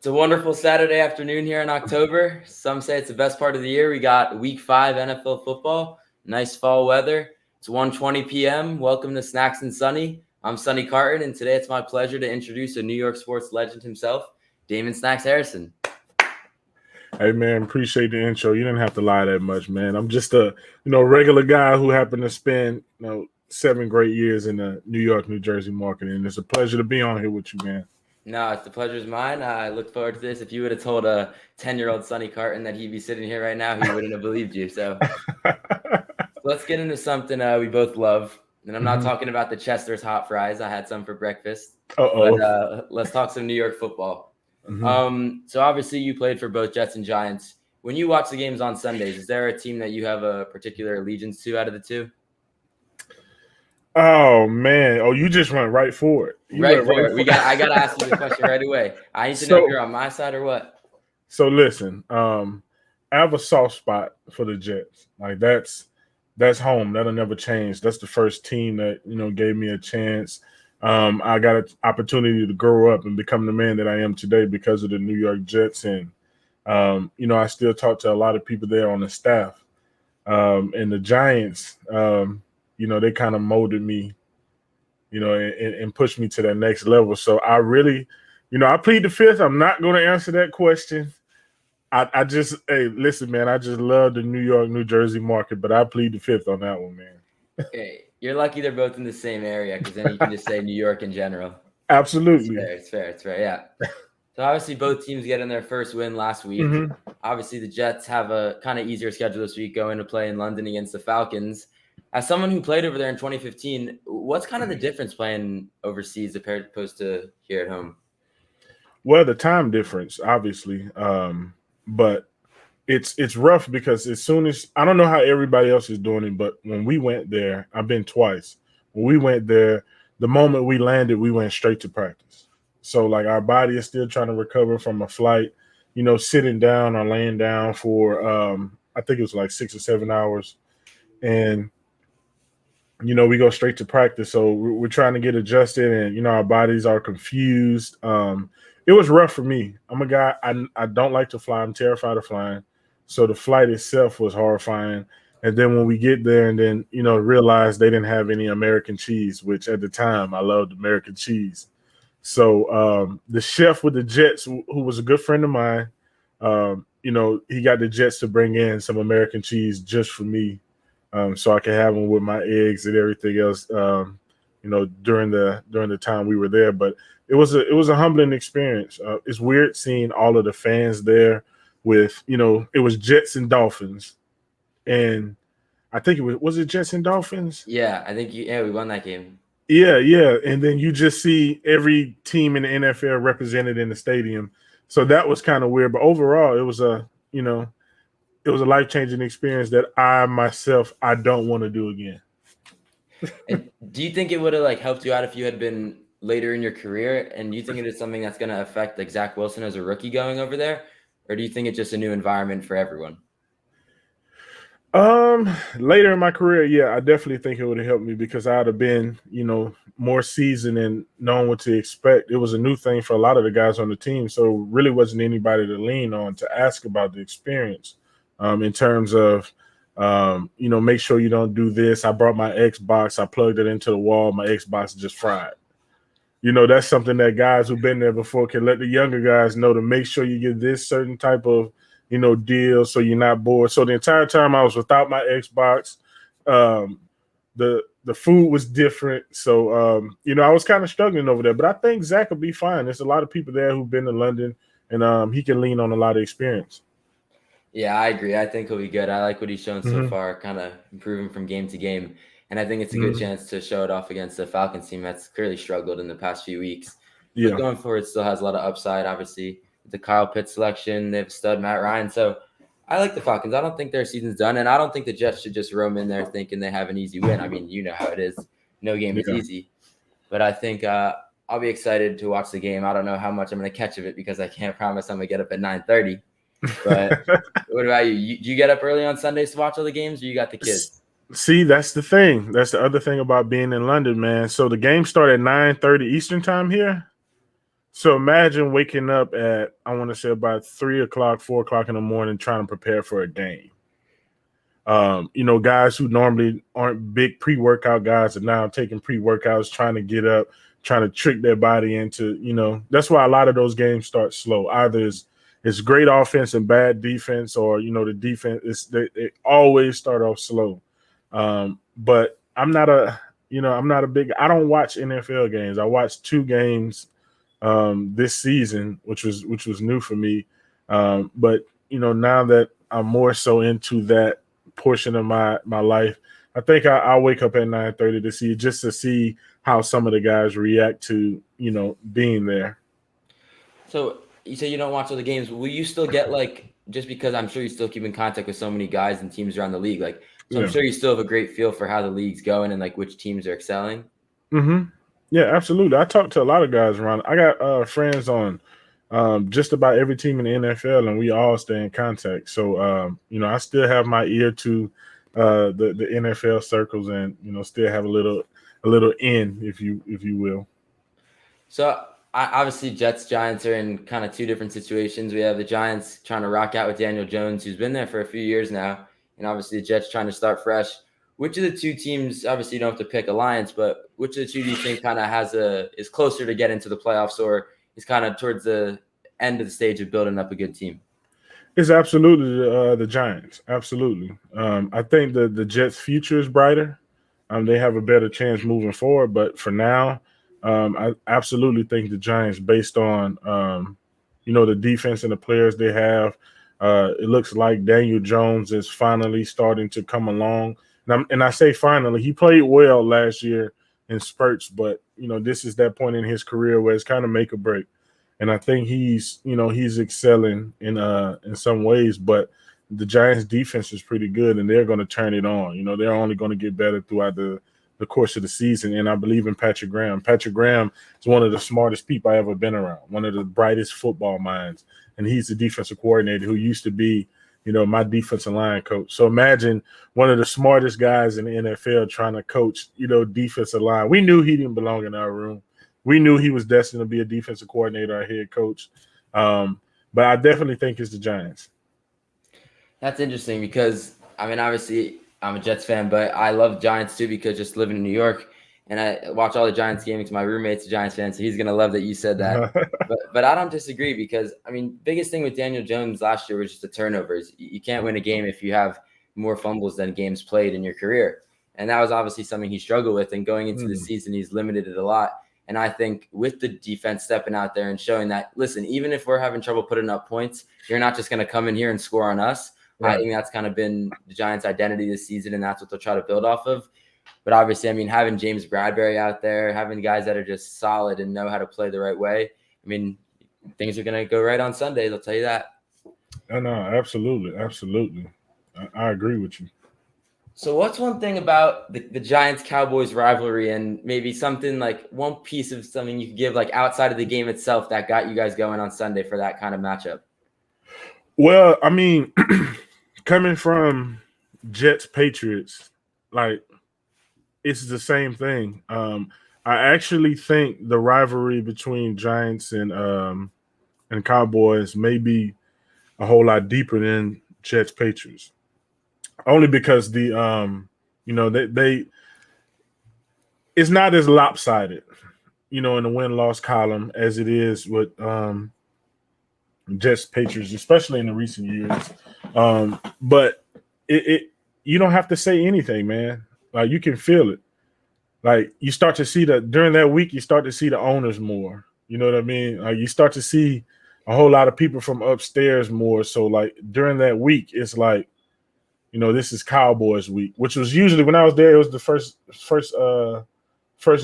It's a wonderful Saturday afternoon here in October. Some say it's the best part of the year. We got Week 5 NFL football, nice fall weather. It's 1:20 p.m. Welcome to Snacks and Sonny. I'm Sonny Carton, and today it's my pleasure to introduce a New York sports legend himself, Damon Snacks Harrison. Hey man, appreciate the intro. You didn't have to lie that much, man. I'm just a regular guy who happened to spend 7 great years in the New York, New Jersey market, and it's a pleasure to be on here with you, man. No, the pleasure's mine. I look forward to this. If you would have told a 10-year-old Sonny Carton that he'd be sitting here right now, he wouldn't have believed you. So let's get into something we both love. And I'm not talking about the Chester's hot fries. I had some for breakfast. But let's talk some New York football. So obviously you played for both Jets and Giants. When you watch the games on Sundays, is there a team that you have a particular allegiance to out of the two? Oh man! Oh, you just went right for it. I gotta ask you the question right away. I need to know if you're on my side or what. So listen, I have a soft spot for the Jets. Like that's home. That'll never change. That's the first team that gave me a chance. I got an opportunity to grow up and become the man that I am today because of the New York Jets, and I still talk to a lot of people there on the staff. And the Giants, they kind of molded me, and pushed me to that next level. So I really, I plead the fifth. I'm not going to answer that question. Hey, listen, man, I just love the New York, New Jersey market, but I plead the fifth on that one, man. Okay. You're lucky they're both in the same area because then you can just say New York in general. Absolutely. It's fair. Yeah. So obviously both teams getting their first win last week. Obviously the Jets have a kind of easier schedule this week going to play in London against the Falcons. As someone who played over there in 2015, what's kind of the difference playing overseas opposed to here at home? Well, the time difference, obviously. But it's rough because as soon as I don't know how everybody else is doing it, but when we went there, I've been twice. When we went there, the moment we landed, we went straight to practice. So like our body is still trying to recover from a flight, sitting down or laying down for I think it was like 6 or 7 hours. And we go straight to practice. So we're trying to get adjusted and our bodies are confused. It was rough for me. I'm a guy, I don't like to fly. I'm terrified of flying. So the flight itself was horrifying. And then when we get there and then, realize they didn't have any American cheese, which at the time I loved American cheese. So the chef with the Jets, who was a good friend of mine, he got the Jets to bring in some American cheese just for me, so I could have them with my eggs and everything else, during the time we were there. But it was a humbling experience. It's weird seeing all of the fans there with, it was Jets and Dolphins. And I think was it Jets and Dolphins? Yeah, I think we won that game. Yeah. And then you just see every team in the NFL represented in the stadium. So that was kind of weird. But overall, it was a life-changing experience that I don't want to do again. And do you think it would have helped you out if you had been later in your career? And do you think it is something that's going to affect Zach Wilson as a rookie going over there? Or do you think it's just a new environment for everyone? Later in my career, yeah, I definitely think it would have helped me because I'd have been, more seasoned and knowing what to expect. It was a new thing for a lot of the guys on the team. So really wasn't anybody to lean on to ask about the experience, in terms of, make sure you don't do this. I brought my Xbox, I plugged it into the wall, my Xbox just fried. That's something that guys who've been there before can let the younger guys know to make sure you get this certain type of, deal so you're not bored. So the entire time I was without my Xbox, the food was different. So, I was kind of struggling over there. But I think Zach will be fine. There's a lot of people there who've been to London, and he can lean on a lot of experience. Yeah, I agree. I think he'll be good. I like what he's shown so far, kind of improving from game to game. And I think it's a good chance to show it off against the Falcons team that's clearly struggled in the past few weeks. Yeah. But going forward, still has a lot of upside, obviously. The Kyle Pitts selection, they have stud Matt Ryan. So I like the Falcons. I don't think their season's done, and I don't think the Jets should just roam in there thinking they have an easy win. I mean, you know how it is. No game is easy. But I think I'll be excited to watch the game. I don't know how much I'm going to catch of it because I can't promise I'm going to get up at 9:30. But what about you? Do you get up early on Sundays to watch all the games, or you got the kids? See, that's the thing. That's the other thing about being in London, man. So the game started at 9:30 Eastern time here. So imagine waking up at, I want to say about 3 o'clock, 4 o'clock in the morning, trying to prepare for a game. Guys who normally aren't big pre-workout guys are now taking pre-workouts, trying to get up, trying to trick their body into, that's why a lot of those games start slow. Either it's great offense and bad defense, or, the defense they always start off slow. But I'm not a big, I don't watch NFL games. I watched 2 games this season, which was new for me. But now that I'm more so into that portion of my life, I think I'll wake up at 9:30 to see how some of the guys react to being there. So you say you don't watch all the games. Will you still get just because I'm sure you still keep in contact with so many guys and teams around the league, so I'm sure you still have a great feel for how the league's going and which teams are excelling. Mm-hmm. Yeah, absolutely. I talk to a lot of guys around. I got friends on just about every team in the NFL, and we all stay in contact. So I still have my ear to the NFL circles, and still have a little in, if you will. So obviously Jets Giants are in kind of 2 different situations. We have the Giants trying to rock out with Daniel Jones, who's been there for a few years now, and obviously the Jets trying to start fresh. Which of the 2 teams, obviously you don't have to pick alliance, but which of the 2 do you think kind of is closer to get into the playoffs, or is kind of towards the end of the stage of building up a good team? It's absolutely the Giants. Absolutely. I think the Jets' future is brighter. They have a better chance moving forward, but for now, I absolutely think the Giants, based on the defense and the players they have, it looks like Daniel Jones is finally starting to come along. And I say finally, he played well last year in spurts, but this is that point in his career where it's kind of make or break. And I think he's excelling in some ways, but the Giants defense is pretty good, and they're going to turn it on. They're only going to get better throughout the course of the season. And I believe in Patrick Graham. Patrick Graham is one of the smartest people I ever been around, one of the brightest football minds. And he's the defensive coordinator who used to be, my defensive line coach. So imagine one of the smartest guys in the NFL trying to coach, defensive line. We knew he didn't belong in our room. We knew he was destined to be a defensive coordinator, our head coach. But I definitely think it's the Giants. That's interesting because, obviously I'm a Jets fan, but I love Giants too because just living in New York and I watch all the Giants games. My roommate's a Giants fan, so he's going to love that you said that. but I don't disagree because, biggest thing with Daniel Jones last year was just the turnovers. You can't win a game if you have more fumbles than games played in your career. And that was obviously something he struggled with. And going into the season, he's limited it a lot. And I think with the defense stepping out there and showing that, listen, even if we're having trouble putting up points, you're not just going to come in here and score on us. Right. I think that's kind of been the Giants' identity this season, and that's what they'll try to build off of. But obviously, having James Bradbury out there, having guys that are just solid and know how to play the right way, things are going to go right on Sunday. They'll tell you that. No, absolutely. Absolutely. I agree with you. So what's one thing about the Giants-Cowboys rivalry and maybe something one piece of something you could give outside of the game itself that got you guys going on Sunday for that kind of matchup? Well, coming from Jets-Patriots, it's the same thing. I actually think the rivalry between Giants and Cowboys may be a whole lot deeper than Jets-Patriots. Only because they it's not as lopsided, in the win-loss column as it is with Jets Patriots, especially in the recent years. But it you don't have to say anything, man. You can feel it. You start to see during that week, you start to see the owners more. You know what I mean? You start to see a whole lot of people from upstairs more. So during that week, it's this is Cowboys week, which was usually when I was there, it was the first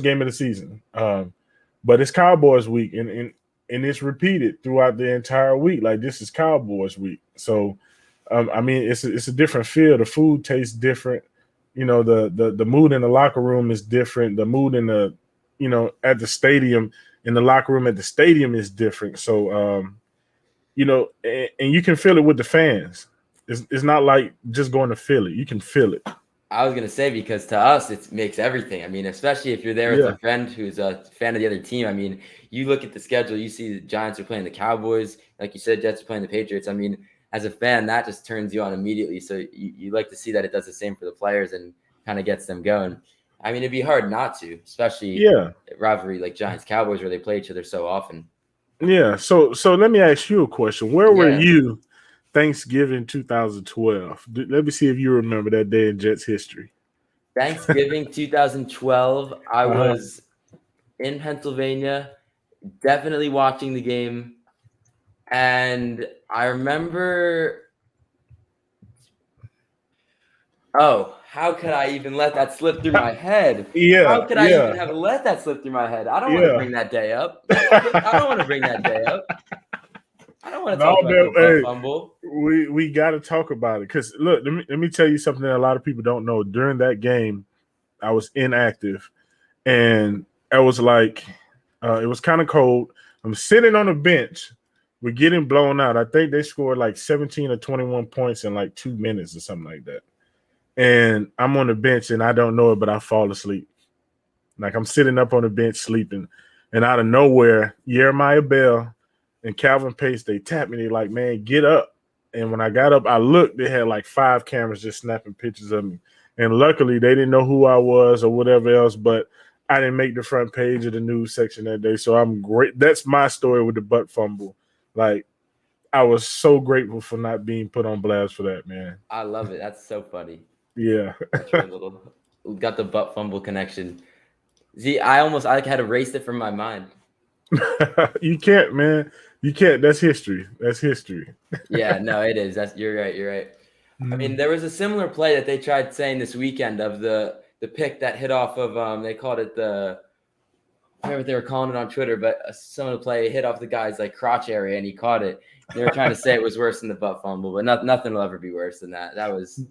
game of the season. But it's Cowboys week, and it's repeated throughout the entire week. This is Cowboys week. So, it's a different feel. The food tastes different. The mood in the locker room is different. The mood in the, at the stadium, in the locker room at the stadium is different. So, and you can feel it with the fans. It's not like just going to Philly. You can feel it. I was gonna say, because to us it makes everything. I mean, especially if you're there with Yeah. a friend who's a fan of the other team. I mean, you look at the schedule, you see the Giants are playing the Cowboys, like you said, Jets are playing the Patriots. I mean, as a fan, that just turns you on immediately. So you like to see that it does the same for the players and kind of gets them going. I mean, it'd be hard not to, especially Yeah. a rivalry like Giants Cowboys where they play each other so often. Yeah. So let me ask you a question. Where were Yeah. you Thanksgiving 2012? Let me see if you remember that day in Jets history. Thanksgiving 2012, I Uh-huh. was in Pennsylvania, definitely watching the game. And I remember, how could I even let that slip through my head? How Yeah, could I even yeah, have let that slip through my head? I don't want to yeah. bring that day up. I don't want to bring that day up. I don't want to No, talk about the butt man, fumble. hey, we got to talk about it because look, let me tell you something that a lot of people don't know. During that game, I was inactive, and I was like, it was kind of cold. I'm sitting on the bench. We're getting blown out. I think they scored like 17 or 21 points in like 2 minutes or something like that. And I'm on the bench and I don't know it, but I fall asleep. Like I'm sitting up on the bench sleeping, and out of nowhere, Jeremiah Bell and Calvin Pace, they tapped me. They like, man, get up. And when I got up, I looked. They had like 5 cameras just snapping pictures of me. And luckily, they didn't know who I was or whatever else. But I didn't make the front page of the news section that day, so I'm great. That's my story with the butt fumble. Like I was so grateful for not being put on blast for that, man. I love it. That's so funny. Yeah. Got your little, got the butt fumble connection. See, I had erased it from my mind. You can't, man. You can't. That's history. That's history. Yeah, no, it is. You're right. You're right. I mean, there was a similar play that they tried saying this weekend of the pick that hit off of they called it I forget what they were calling it on Twitter, but some of the play hit off the guy's like crotch area and he caught it. They were trying to say it was worse than the butt fumble, but nothing will ever be worse than that. That was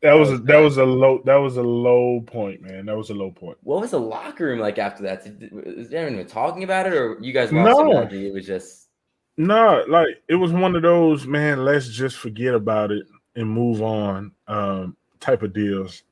That was a low point, man. That was a low point. What was the locker room like after that? Was anyone talking about it, or you guys lost some No, energy? It was just no, like it was one of those, man, let's just forget about it and move on type of deals.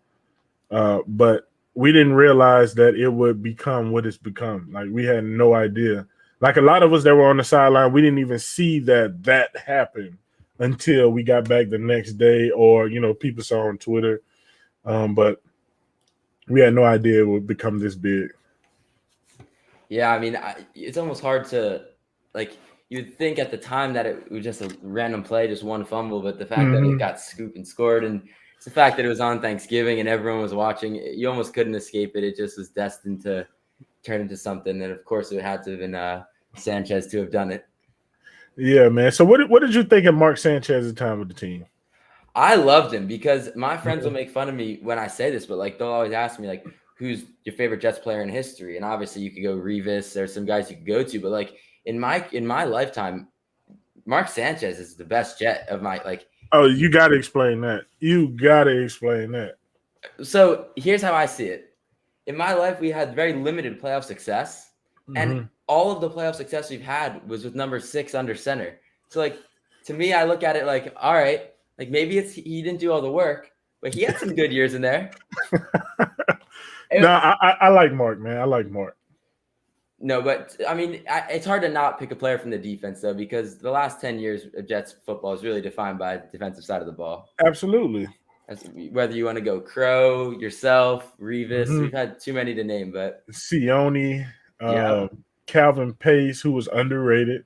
But we didn't realize that it would become what it's become. Like we had no idea. Like a lot of us that were on the sideline, we didn't even see that happened until we got back the next day, or people saw on Twitter. But we had no idea it would become this big. yeah. I mean, it's almost hard to like. You'd think at the time that it was just a random play, just one fumble, but the fact that it got scooped and scored, and it's the fact that it was on Thanksgiving and everyone was watching, you almost couldn't escape it. It just was destined to turn into something, and of course, it had to have been Sanchez to have done it. Yeah, man. So what did you think of Mark Sanchez's time with the team? I loved him because my friends will make fun of me when I say this, but like they'll always ask me like, "Who's your favorite Jets player in history?" And obviously, you could go Revis. There's some guys you could go to, but like in my lifetime, Mark Sanchez is the best Jet of my like. Oh, you got to explain that. You got to explain that. So here's how I see it. In my life, we had very limited playoff success, and all of the playoff success we've had was with number 6 under center. So like to me, I look at it like, all right, like maybe he didn't do all the work, but he had some good years in there. No, I like Mark, man. I like Mark. No, but I mean, it's hard to not pick a player from the defense, though, because the last 10 years of Jets football is really defined by the defensive side of the ball. Absolutely. Whether you want to go Crow, yourself, Revis, we've had too many to name, but Sione, Calvin Pace, who was underrated.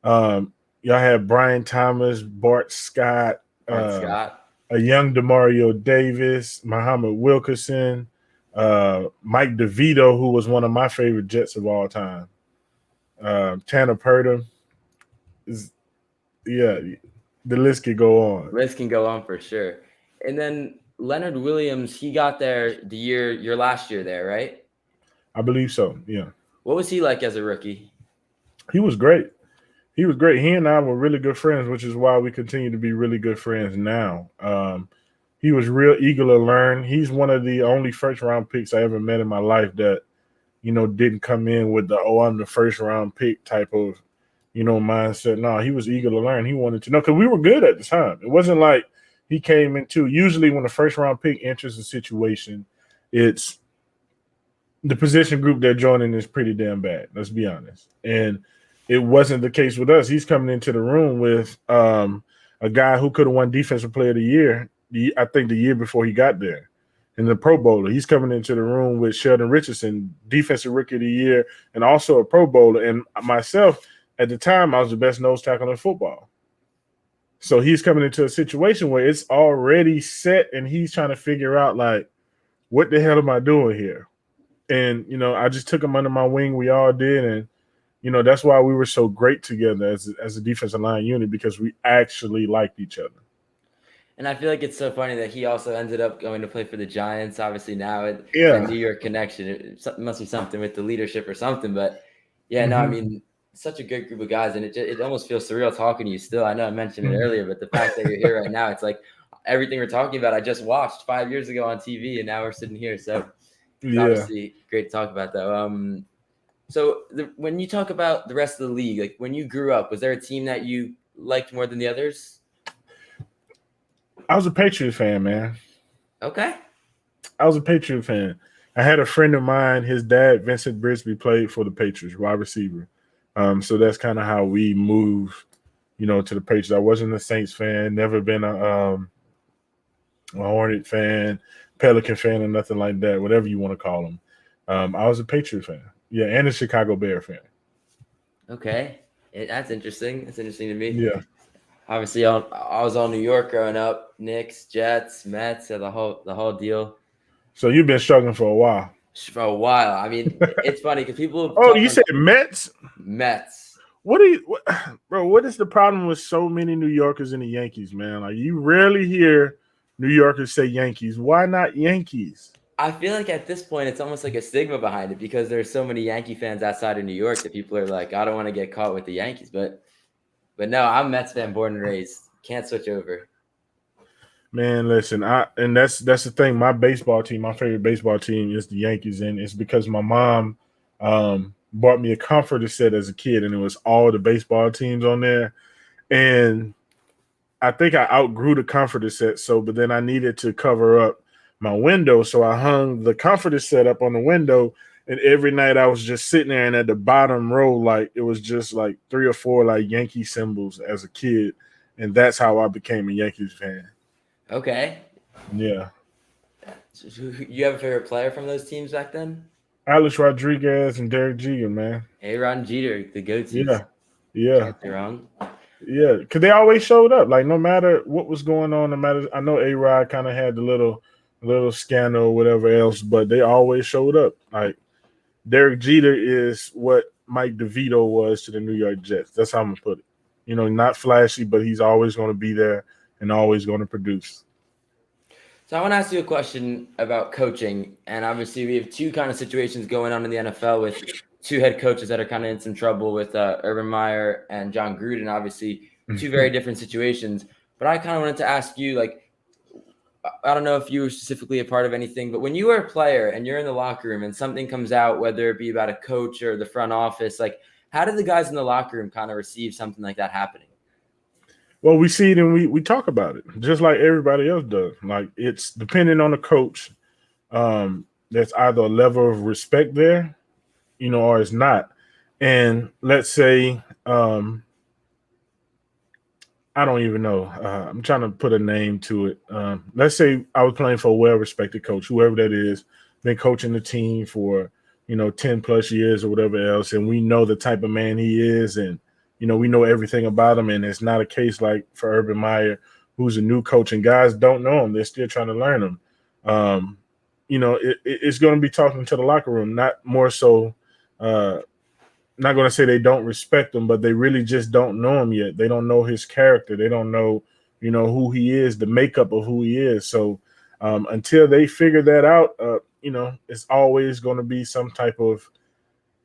Y'all had Brian Thomas, Bart Scott, a young Demario Davis, Muhammad Wilkerson, Mike DeVito, who was one of my favorite Jets of all time. Tanner Purdy. The list could go on. List can go on for sure. And then Leonard Williams, he got there your last year there, right? I believe so, yeah. What was he like as a rookie? He was great. He was great. He and I were really good friends, which is why we continue to be really good friends now. He was real eager to learn. He's one of the only first-round picks I ever met in my life that, didn't come in with the, I'm the first-round pick type of, mindset. No, he was eager to learn. He wanted to know because we were good at the time. It wasn't like he came into. Usually, when the first round pick enters a situation, it's the position group they're joining is pretty damn bad. Let's be honest. And it wasn't the case with us. He's coming into the room with a guy who could have won Defensive Player of the Year. I think the year before he got there, in the Pro Bowler. He's coming into the room with Sheldon Richardson, Defensive Rookie of the Year, and also a Pro Bowler. And myself, at the time, I was the best nose tackle in football. So he's coming into a situation where it's already set, and he's trying to figure out, like, what the hell am I doing here? And, I just took him under my wing. We all did. And, that's why we were so great together as a defensive line unit, because we actually liked each other. And I feel like it's so funny that he also ended up going to play for the Giants. Obviously now a New York connection. It must be something with the leadership or something. But, yeah, no, I mean, such a good group of guys. And it almost feels surreal talking to you still. I know I mentioned it earlier, but the fact that you're here right now, it's like everything we're talking about I just watched 5 years ago on TV, and now we're sitting here. So it's obviously great to talk about, though. So when you talk about the rest of the league, like when you grew up, was there a team that you liked more than the others? I was a Patriots fan, man. Okay. I was a Patriot fan. I had a friend of mine, his dad, Vincent Brisby, played for the Patriots, wide receiver. So that's kind of how we moved, to the Patriots. I wasn't a Saints fan, never been a Hornet fan, Pelican fan, or nothing like that, whatever you want to call them. I was a Patriot fan. Yeah, and a Chicago Bear fan. Okay. That's interesting. That's interesting to me. Yeah. Obviously, I was all New York growing up. Knicks, Jets, Mets, the whole deal. So you've been struggling for a while. For a while. I mean, it's funny because people. Oh, you said Mets? Mets. What is the problem with so many New Yorkers and the Yankees, man? Like, you rarely hear New Yorkers say Yankees. Why not Yankees? I feel like at this point, it's almost like a stigma behind it, because there's so many Yankee fans outside of New York that people are like, I don't want to get caught with the Yankees. But no, I'm a Mets fan, born and raised. Can't switch over. Man, listen, and that's the thing. My baseball team, my favorite baseball team, is the Yankees, and it's because my mom bought me a comforter set as a kid, and it was all the baseball teams on there. And I think I outgrew the comforter set, but then I needed to cover up my window, so I hung the comforter set up on the window. And every night I was just sitting there, and at the bottom row, like, it was just like 3 or 4 like Yankee symbols as a kid, and that's how I became a Yankees fan. Okay. Yeah. You have a favorite player from those teams back then? Alex Rodriguez and Derek Jeter, man. Aaron Jeter, the go-tos. Yeah. Can't be wrong. Yeah, because they always showed up. Like, no matter what was going on, I know A-Rod kind of had the little scandal or whatever else, but they always showed up. Like, Derek Jeter is what Mike DeVito was to the New York Jets. That's how I'm going to put it. Not flashy, but he's always going to be there and always going to produce. So I want to ask you a question about coaching. And obviously we have two kind of situations going on in the NFL with two head coaches that are kind of in some trouble with Urban Meyer and John Gruden, obviously two very different situations. But I kind of wanted to ask you, like, I don't know if you were specifically a part of anything, but when you are a player and you're in the locker room and something comes out, whether it be about a coach or the front office, like, how do the guys in the locker room kind of receive something like that happening? Well, we see it and we talk about it just like everybody else does. Like, it's depending on the coach. There's either a level of respect there, or it's not. And let's say, I don't even know. I'm trying to put a name to it. Let's say I was playing for a well-respected coach, whoever that is, been coaching the team for, 10 plus years or whatever else. And we know the type of man he is. And, we know everything about him. And it's not a case like for Urban Meyer, who's a new coach, and guys don't know him. They're still trying to learn him. It's going to be talking to the locker room, not more so. Not going to say they don't respect him, but they really just don't know him yet. They don't know his character. They don't know, who he is, the makeup of who he is. So until they figure that out, it's always going to be some type of,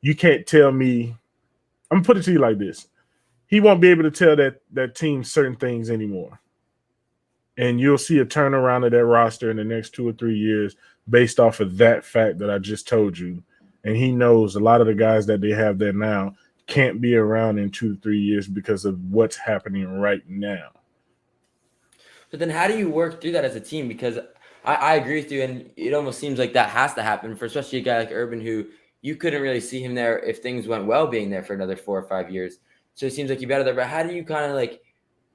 you can't tell me. I'm going to put it to you like this. He won't be able to tell that team certain things anymore. And you'll see a turnaround of that roster in the next 2 or 3 years based off of that fact that I just told you. And he knows a lot of the guys that they have there now can't be around in 2 to 3 years because of what's happening right now. But then how do you work through that as a team? Because I agree with you, and it almost seems like that has to happen for especially a guy like Urban, who you couldn't really see him there if things went well being there for another 4 or 5 years. So it seems like you better there. But how do you kind of like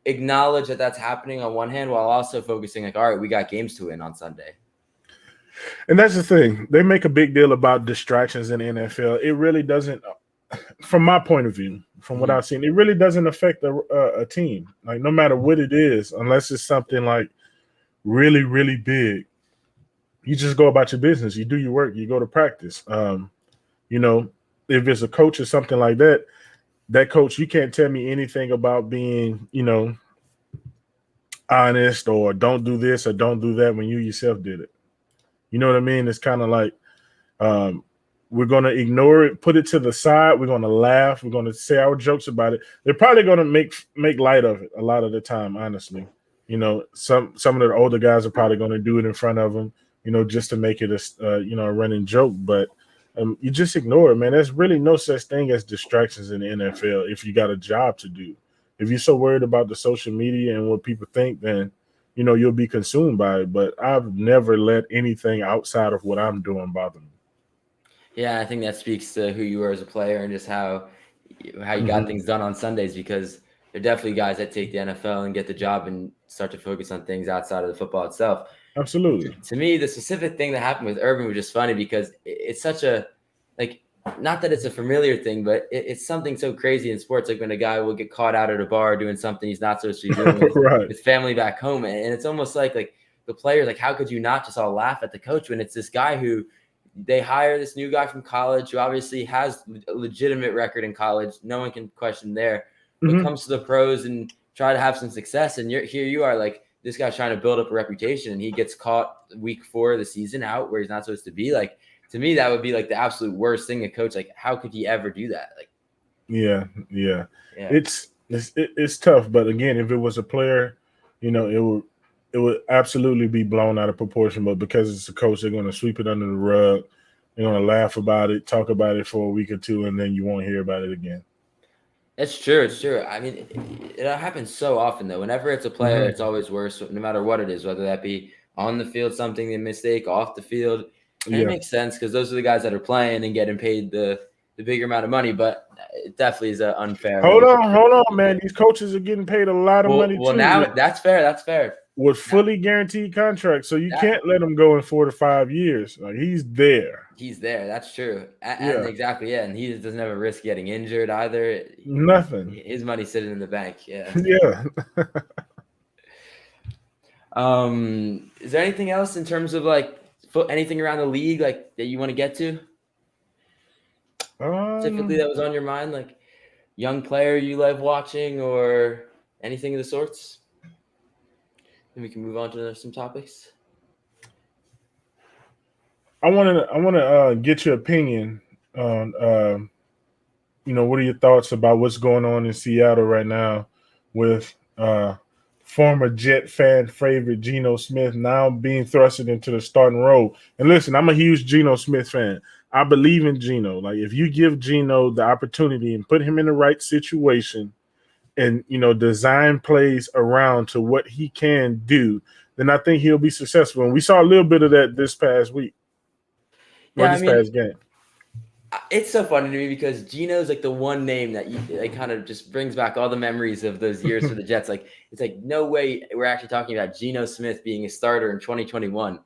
acknowledge that that's happening on one hand while also focusing like, all right, we got games to win on Sunday? And that's the thing. They make a big deal about distractions in the NFL. It really doesn't, from my point of view, from what I've seen, it really doesn't affect a team. Like, no matter what it is, unless it's something like really, really big, you just go about your business. You do your work. You go to practice. You know, if it's a coach or something like that, that coach, you can't tell me anything about being, you know, honest or don't do this or don't do that when you yourself did it. You know what I mean? It's kind of like we're going to ignore it, put it to the side. We're going to laugh. We're going to say our jokes about it. They're probably going to make light of it a lot of the time, honestly. You know, some of the older guys are probably going to do it in front of them, you know, just to make it a running joke. But you just ignore it, man. There's really no such thing as distractions in the NFL if you got a job to do. If you're so worried about the social media and what people think, then you know, you'll be consumed by it. But I've never let anything outside of what I'm doing bother me. Yeah, I think that speaks to who you are as a player and just how you got things done on Sundays, because there are definitely guys that take the NFL and get the job and start to focus on things outside of the football itself. Absolutely. To me, the specific thing that happened with Urban was just funny because it's such a, like, not that it's a familiar thing, but it's something so crazy in sports. Like when a guy will get caught out at a bar doing something he's not supposed to be doing with, right. with family back home. And it's almost like the players, like, how could you not just all laugh at the coach when it's this guy who they hire, this new guy from college who obviously has a legitimate record in college. No one can question there, but comes to the pros and try to have some success. And here you are, like, this guy's trying to build up a reputation and he gets caught week 4 of the season out where he's not supposed to be. Like, to me, that would be like the absolute worst thing. A coach, like, how could he ever do that? Like, yeah. It's tough, but again, if it was a player, you know, it would absolutely be blown out of proportion. But because it's a coach, they're going to sweep it under the rug. They're going to laugh about it, talk about it for a week or two, and then you won't hear about it again. It's true. It's true. I mean, it happens so often, though. Whenever it's a player, it's always worse, no matter what it is, whether that be on the field, something, a mistake, off the field. And it makes sense because those are the guys that are playing and getting paid the bigger amount of money, but it definitely is unfair. Hold on, man. These coaches are getting paid a lot of money, well, too. Now that's fair. That's fair. With fully guaranteed contracts, so you can't let him go in 4 to 5 years. Like, he's there. He's there. That's true. And exactly, yeah. And he doesn't have a risk getting injured either. Nothing. His money's sitting in the bank. Yeah. Yeah. Is there anything else in terms of like anything around the league like that you want to get to? Specifically, that was on your mind, like young player you love watching or anything of the sorts? Then we can move on to some topics. I want to get your opinion on, you know, what are your thoughts about what's going on in Seattle right now with former Jet fan favorite Geno Smith now being thrusted into the starting role? And listen, I'm a huge Geno Smith fan. I believe in Geno. Like, if you give Geno the opportunity and put him in the right situation and, you know, design plays around to what he can do, then I think he'll be successful. And we saw a little bit of that this past week. Past game. It's so funny to me because Geno's like the one name that kind of just brings back all the memories of those years for the Jets. Like, it's like, no way we're actually talking about Geno Smith being a starter in 2021.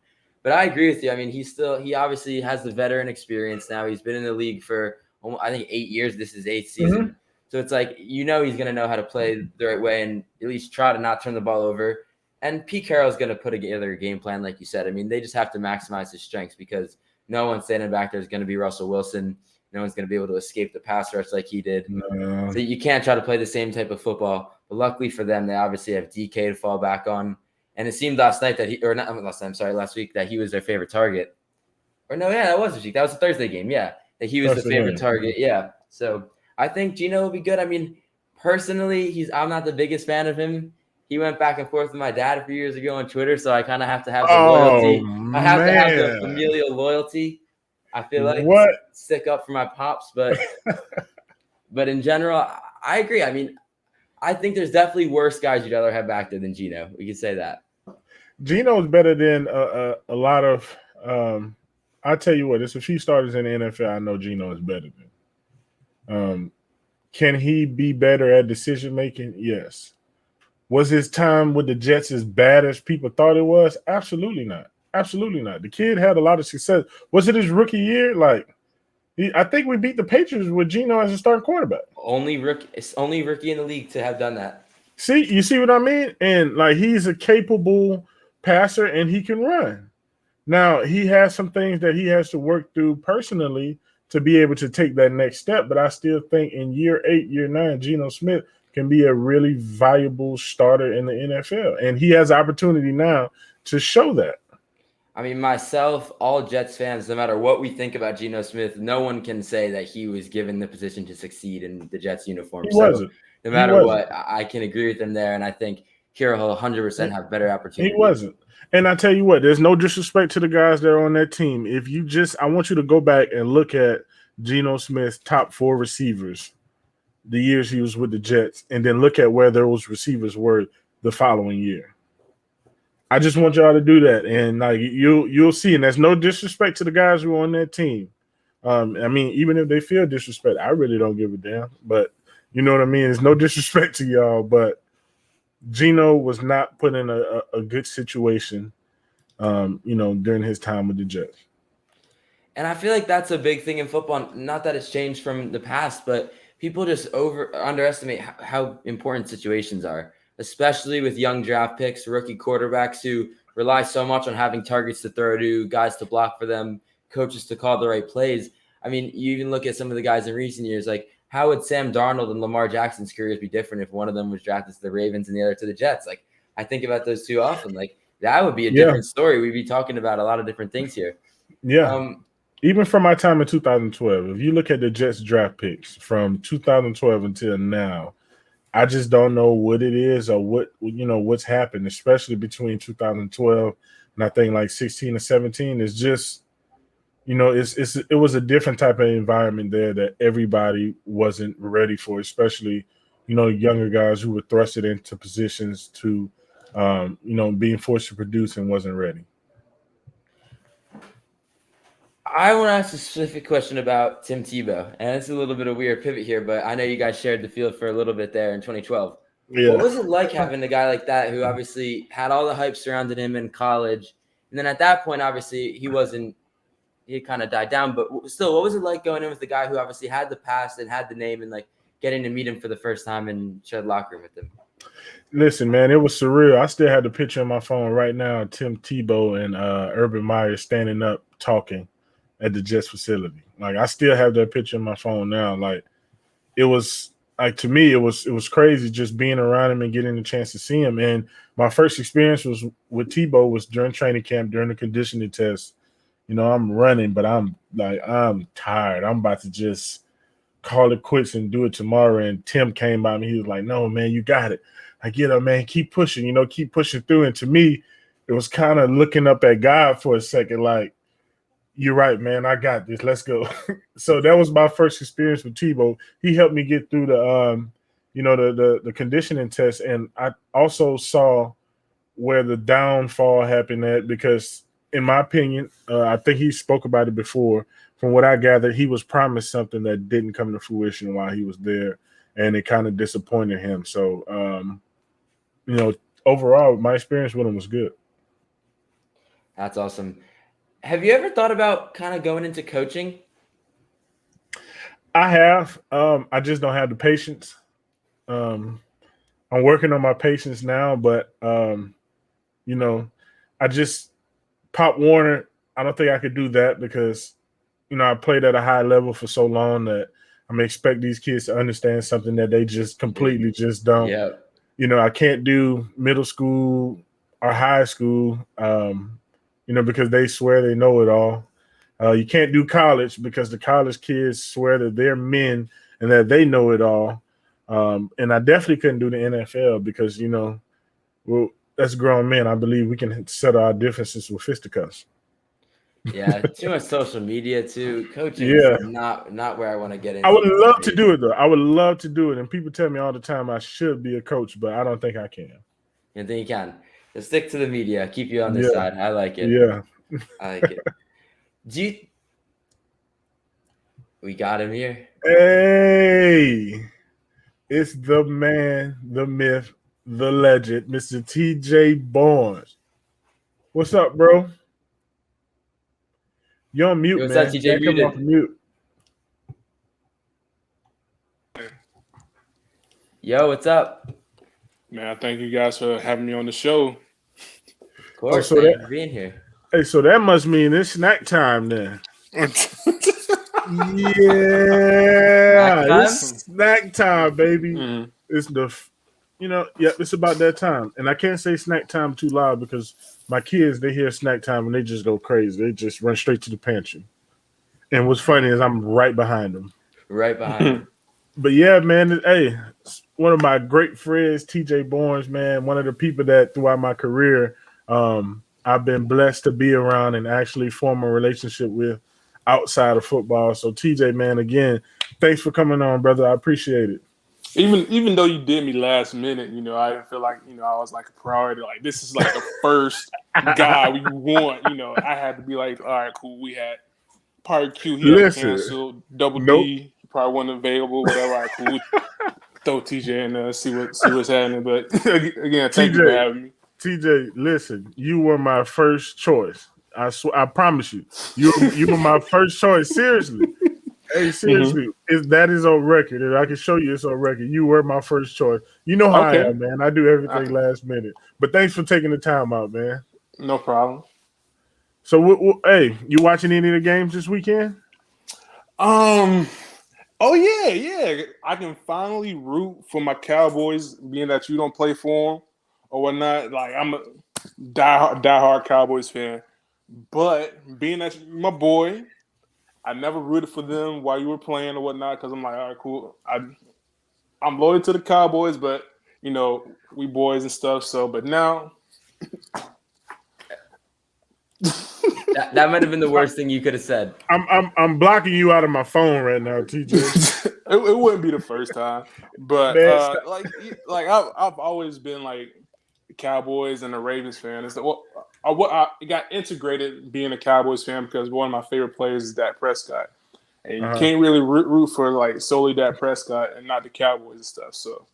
But I agree with you. I mean, he obviously has the veteran experience now. He's been in the league for, I think, 8 years. This is 8th season. So it's like, you know, he's going to know how to play the right way and at least try to not turn the ball over. And Pete Carroll's going to put together a game plan, like you said. I mean, they just have to maximize his strengths because no one standing back there is going to be Russell Wilson. No one's going to be able to escape the pass rush like he did. No. So you can't try to play the same type of football. But luckily for them, they obviously have DK to fall back on. And it seemed last week that he was their favorite target. Or no, yeah, that was this week. That was a Thursday game. Yeah, that he was the favorite target. Yeah. So I think Geno will be good. I mean, personally, I'm not the biggest fan of him. He went back and forth with my dad a few years ago on Twitter, so I kind of have to have the loyalty. I have to have the familial loyalty. I feel like stick up for my pops, but in general, I agree. I mean, I think there's definitely worse guys you'd rather have back there than Geno. We can say that. Geno's better than a lot of. I tell you what, there's a few starters in the NFL I know Geno is better than. Can he be better at decision making? Yes. Was his time with the Jets as bad as people thought it was? Absolutely not. Absolutely not. The kid had a lot of success. Was it his rookie year? I think we beat the Patriots with Geno as a starting quarterback. It's only rookie in the league to have done that. See, you see what I mean? And he's a capable passer and he can run. Now, he has some things that he has to work through personally to be able to take that next step. But I still think in year 8, year 9, Geno Smith can be a really valuable starter in the NFL. And he has opportunity now to show that. I mean, myself, all Jets fans, no matter what we think about Geno Smith, no one can say that he was given the position to succeed in the Jets uniform. He wasn't. No matter what, I can agree with him there. And I think here he'll 100% have better opportunity. He wasn't. And I tell you what, there's no disrespect to the guys that are on that team. I want you to go back and look at Geno Smith's top 4 receivers, the years he was with the Jets, and then look at where those receivers were the following year. I just want y'all to do that, and you'll see. And there's no disrespect to the guys who are on that team. I mean, even if they feel disrespect, I really don't give a damn. But you know what I mean? There's no disrespect to y'all, but Geno was not put in a good situation, during his time with the Jets. And I feel like that's a big thing in football. Not that it's changed from the past, but people just underestimate how important situations are, especially with young draft picks, rookie quarterbacks who rely so much on having targets to throw to, guys to block for them, coaches to call the right plays. I mean, you even look at some of the guys in recent years, like how would Sam Darnold and Lamar Jackson's careers be different if one of them was drafted to the Ravens and the other to the Jets? Like, I think about those two often. Like, that would be a different story. We'd be talking about a lot of different things here. Yeah. Even from my time in 2012, if you look at the Jets draft picks from 2012 until now, I just don't know what it is or what's happened, especially between 2012 and I think like 16 or 17. It's just, it was a different type of environment there that everybody wasn't ready for, especially, younger guys who were thrusted into positions to, being forced to produce and wasn't ready. I want to ask a specific question about Tim Tebow, and it's a little bit of a weird pivot here, but I know you guys shared the field for a little bit there in 2012. Yeah. What was it like having a guy like that who obviously had all the hype surrounding him in college, and then at that point, obviously, he kind of died down, but still, what was it like going in with the guy who obviously had the past and had the name and like getting to meet him for the first time and share the locker room with him? Listen, man, it was surreal. I still have the picture on my phone right now, Tim Tebow and Urban Meyer standing up talking at the Jets facility. Like, I still have that picture on my phone now. Like, it was like, to me, it was crazy just being around him and getting the chance to see him. And my first experience with Tebow was during training camp, during the conditioning test. I'm running, but I'm tired. I'm about to just call it quits and do it tomorrow. And Tim came by me. He was like, "No, man, you got it. I get it, man. Keep pushing, keep pushing through." And to me, it was kind of looking up at God for a second, like, "You're right, man. I got this. Let's go." So that was my first experience with Tebow. He helped me get through the conditioning test. And I also saw where the downfall happened at, because in my opinion, I think he spoke about it before. From what I gathered, he was promised something that didn't come to fruition while he was there, and it kind of disappointed him. So, overall, my experience with him was good. That's awesome. Have you ever thought about kind of going into coaching? I have. I just don't have the patience. I'm working on my patience now, but I just Pop Warner. I don't think I could do that because, I played at a high level for so long that I'm expect these kids to understand something that they just completely just don't. Yeah. I can't do middle school or high school. Because they swear they know it all. You can't do college because the college kids swear that they're men and that they know it all. And I definitely couldn't do the NFL because, as grown men, I believe we can settle our differences with fisticuffs. Yeah, too much social media too. Coaching is not where I want to get into. I would love to do it, though. I would love to do it. And people tell me all the time I should be a coach, but I don't think I can. You think you can? Just stick to the media. Keep you on this side. I like it. Yeah. I like it. We got him here. Hey, it's the man, the myth, the legend, Mr. T.J. Barnes. What's up, bro? You're on mute, What's man. up, TJ? Come off mute. Yo, what's up? Man, thank you guys for having me on the show. Of course, so thank you that- for being here. Hey, so that must mean it's snack time then. Yeah, it's snack time, baby. Mhm. It's it's about that time. And I can't say snack time too loud because my kids, they hear snack time and they just go crazy. They just run straight to the pantry. And what's funny is I'm right behind them. Right behind him. But yeah, man, hey, one of my great friends, TJ Barnes, man, one of the people that throughout my career, I've been blessed to be around and actually form a relationship with outside of football. So TJ, man, again, thanks for coming on, brother. I appreciate it. Even though you did me last minute, I didn't feel like, I was like a priority. Like, this is like the first guy we want. I had to be like, all right, cool. We had Part Q, he had canceled. Double D, he probably wasn't available, whatever. All right, cool. Throw TJ in there, see what's happening. But again, thank you for having me. TJ, listen, you were my first choice. I promise you. You were my first choice. Seriously. Hey, seriously. That is on record, and I can show you it's on record. You were my first choice. You know how I am, man. I do everything last minute. But thanks for taking the time out, man. No problem. So, hey, you watching any of the games this weekend? Oh yeah. I can finally root for my Cowboys, being that you don't play for them or whatnot. Like, I'm a diehard Cowboys fan, but being that you're my boy, I never rooted for them while you were playing or whatnot because I'm like, all right, cool. I'm loyal to the Cowboys, but we boys and stuff. So, but now. That might have been the worst thing you could have said. I'm blocking you out of my phone right now, TJ. It wouldn't be the first time, but I've always been like the Cowboys and the Ravens fan. I got integrated being a Cowboys fan because one of my favorite players is Dak Prescott, and you can't really root for like solely Dak Prescott and not the Cowboys and stuff. So,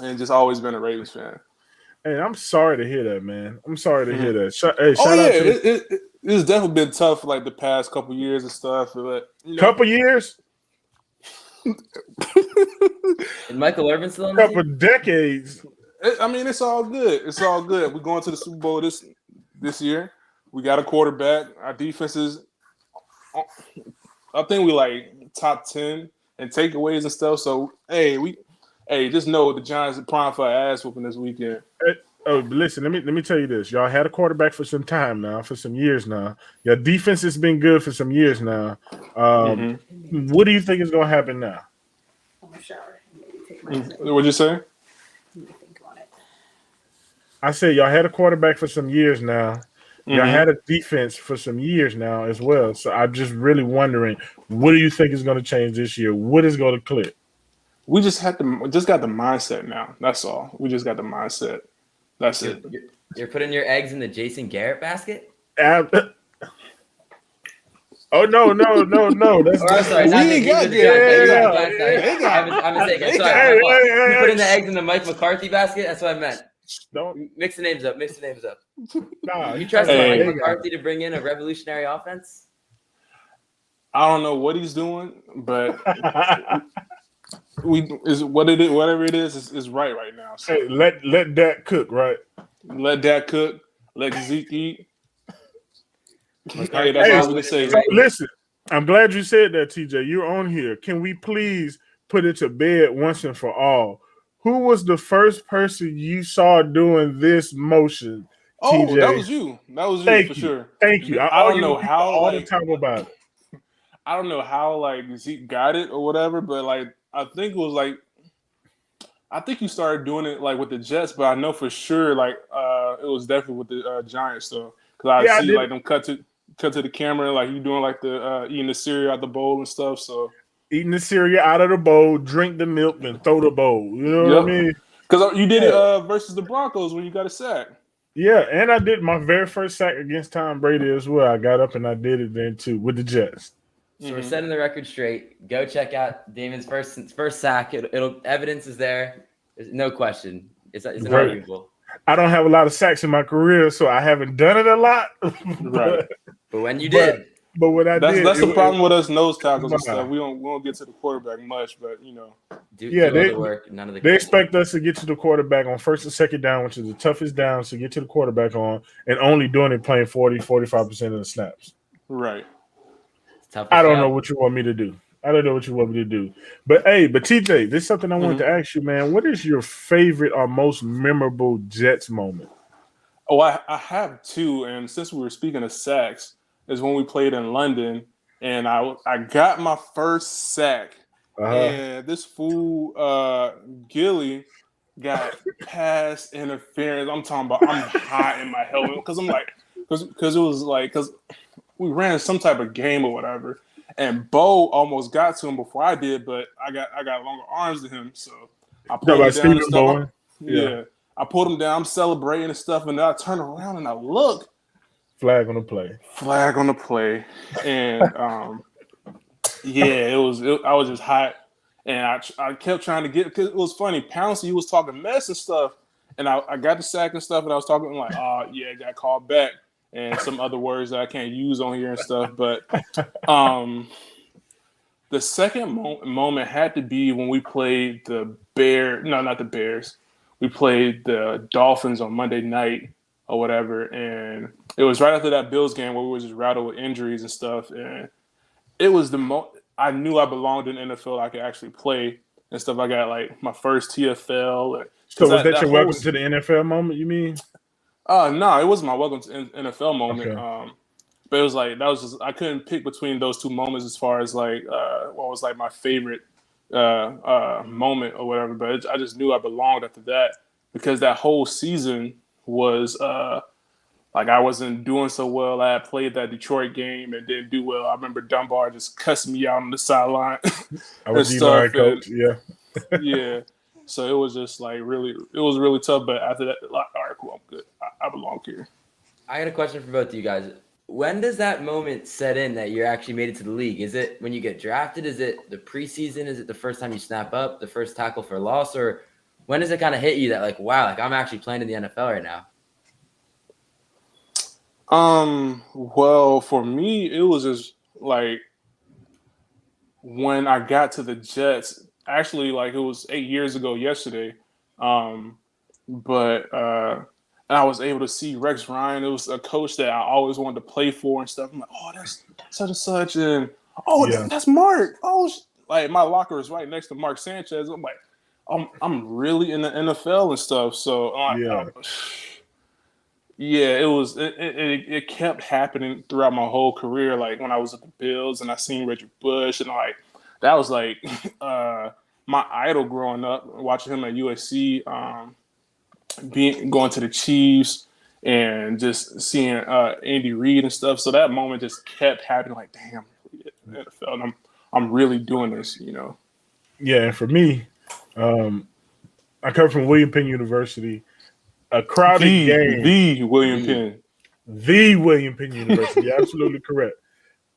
and just always been a Ravens fan. Hey, I'm sorry to hear that, man. I'm sorry to hear that. Shout out to it's definitely been tough for like the past couple years and stuff. But couple years? And Michael Irvin still on couple decades. It's all good. It's all good. We're going to the Super Bowl this year. We got a quarterback. Our defense is, I think we like top 10 in takeaways and stuff. So just know the Giants are primed for an ass whooping this weekend. Listen, let me tell you this. Y'all had a quarterback for some time now, for some years now. Your defense has been good for some years now. What do you think is going to happen now? What'd you say? I said y'all had a quarterback for some years now. Y'all had a defense for some years now as well. So I'm just really wondering, what do you think is going to change this year? What is going to click? We just got the mindset now. That's all. We just got the mindset. That's it. You're putting your eggs in the Jason Garrett basket? Oh no! That's I'm sorry. We ain't got I'm mistaken. Sorry. You're putting the eggs in the Mike McCarthy basket? That's what I meant. Don't mix the names up. Nah, you trust Mike McCarthy to bring in a revolutionary offense? I don't know what he's doing, but whatever it is right now. So. Hey, let Dak cook, right? Let Dak cook. Let Zeke eat. Hey, that's all I'm gonna say. So listen, I'm glad you said that, TJ. You're on here. Can we please put it to bed once and for all? Who was the first person you saw doing this motion? TJ? That was you. That was you. Thank for you. Sure. Thank you. I don't know how all the time about it. I don't know how Zeke got it or whatever, but I think it was I think you started doing it with the Jets, but I know for sure it was definitely with the Giants though, because I see them cut to the camera you doing the eating the cereal out the bowl and stuff. So eating the cereal out of the bowl, drink the milk, and throw the bowl. You know what I mean? Because you did it versus the Broncos when you got a sack. Yeah, and I did my very first sack against Tom Brady as well. I got up and I did it then too with the Jets. So we're setting the record straight. Go check out Damon's first sack. It'll evidence is there. There's no question. It's inarguable. I don't have a lot of sacks in my career, so I haven't done it a lot. Right. But when you did. But what I did, that's the problem with us nose tackles and stuff. We don't get to the quarterback much, but do the work. None of the they expect us to get to the quarterback on first and second down, which is the toughest downs to get to the quarterback on, and only doing it playing 40-45% of the snaps. Right. I don't know what you want me to do. But TJ, this is something I wanted to ask you, man. What is your favorite or most memorable Jets moment? Oh, I have two, and since we were speaking of sacks, is when we played in London, and I got my first sack, and this fool Gilly got pass interference. I'm talking about I'm hot in my helmet because I'm like because it was like because we ran some type of game or whatever, and Bo almost got to him before I did, but I got longer arms than him, so I pulled him down and stuff. Yeah, I pulled him down, I'm celebrating and stuff, and then I turn around and I look. Flag on the play. And I was just hot, and I kept trying to get because it was funny. Pouncey was talking mess and stuff, and I got the sack and stuff, and I was talking like, got called back, and some other words that I can't use on here and stuff. But the second moment had to be when we played not the Bears. We played the Dolphins on Monday night or whatever, and it was right after that Bills game where we were just rattled with injuries and stuff, and it was I knew I belonged in the NFL. I could actually play and stuff. I got like my first TFL. So was that your welcome to the NFL moment, you mean? No, it wasn't my welcome to NFL moment. Okay. But it was like I couldn't pick between those two moments as far as like what was like my favorite moment or whatever. But I just knew I belonged after that because that whole season was like I wasn't doing so well. I had played that Detroit game and didn't do well. I remember Dunbar just cussing me out on the sideline. I was D-line coach, yeah. So it was just like it was really tough. But after that, like, all right, cool, I'm good. I belong here. I got a question for both of you guys. When does that moment set in that you're actually made it to the league? Is it when you get drafted? Is it the preseason? Is it the first time you snap up, the first tackle for loss? Or when does it kind of hit you that like, wow, like I'm actually playing in the NFL right now? Well, for me, it was just like when I got to the Jets, actually, like it was 8 years ago yesterday. And I was able to see Rex Ryan. It was a coach that I always wanted to play for and stuff. I'm like, oh, that's such and such. And that's Mark. Oh, like my locker is right next to Mark Sanchez. I'm like, I'm really in the NFL and stuff. So it kept happening throughout my whole career. Like when I was at the Bills and I seen Reggie Bush and like that was like my idol growing up, watching him at USC, going to the Chiefs and just seeing Andy Reid and stuff. So that moment just kept happening. Like, damn, NFL, and I'm really doing this, you know. Yeah, and for me, I come from William Penn University. A crowded game. The William Penn University. Absolutely correct.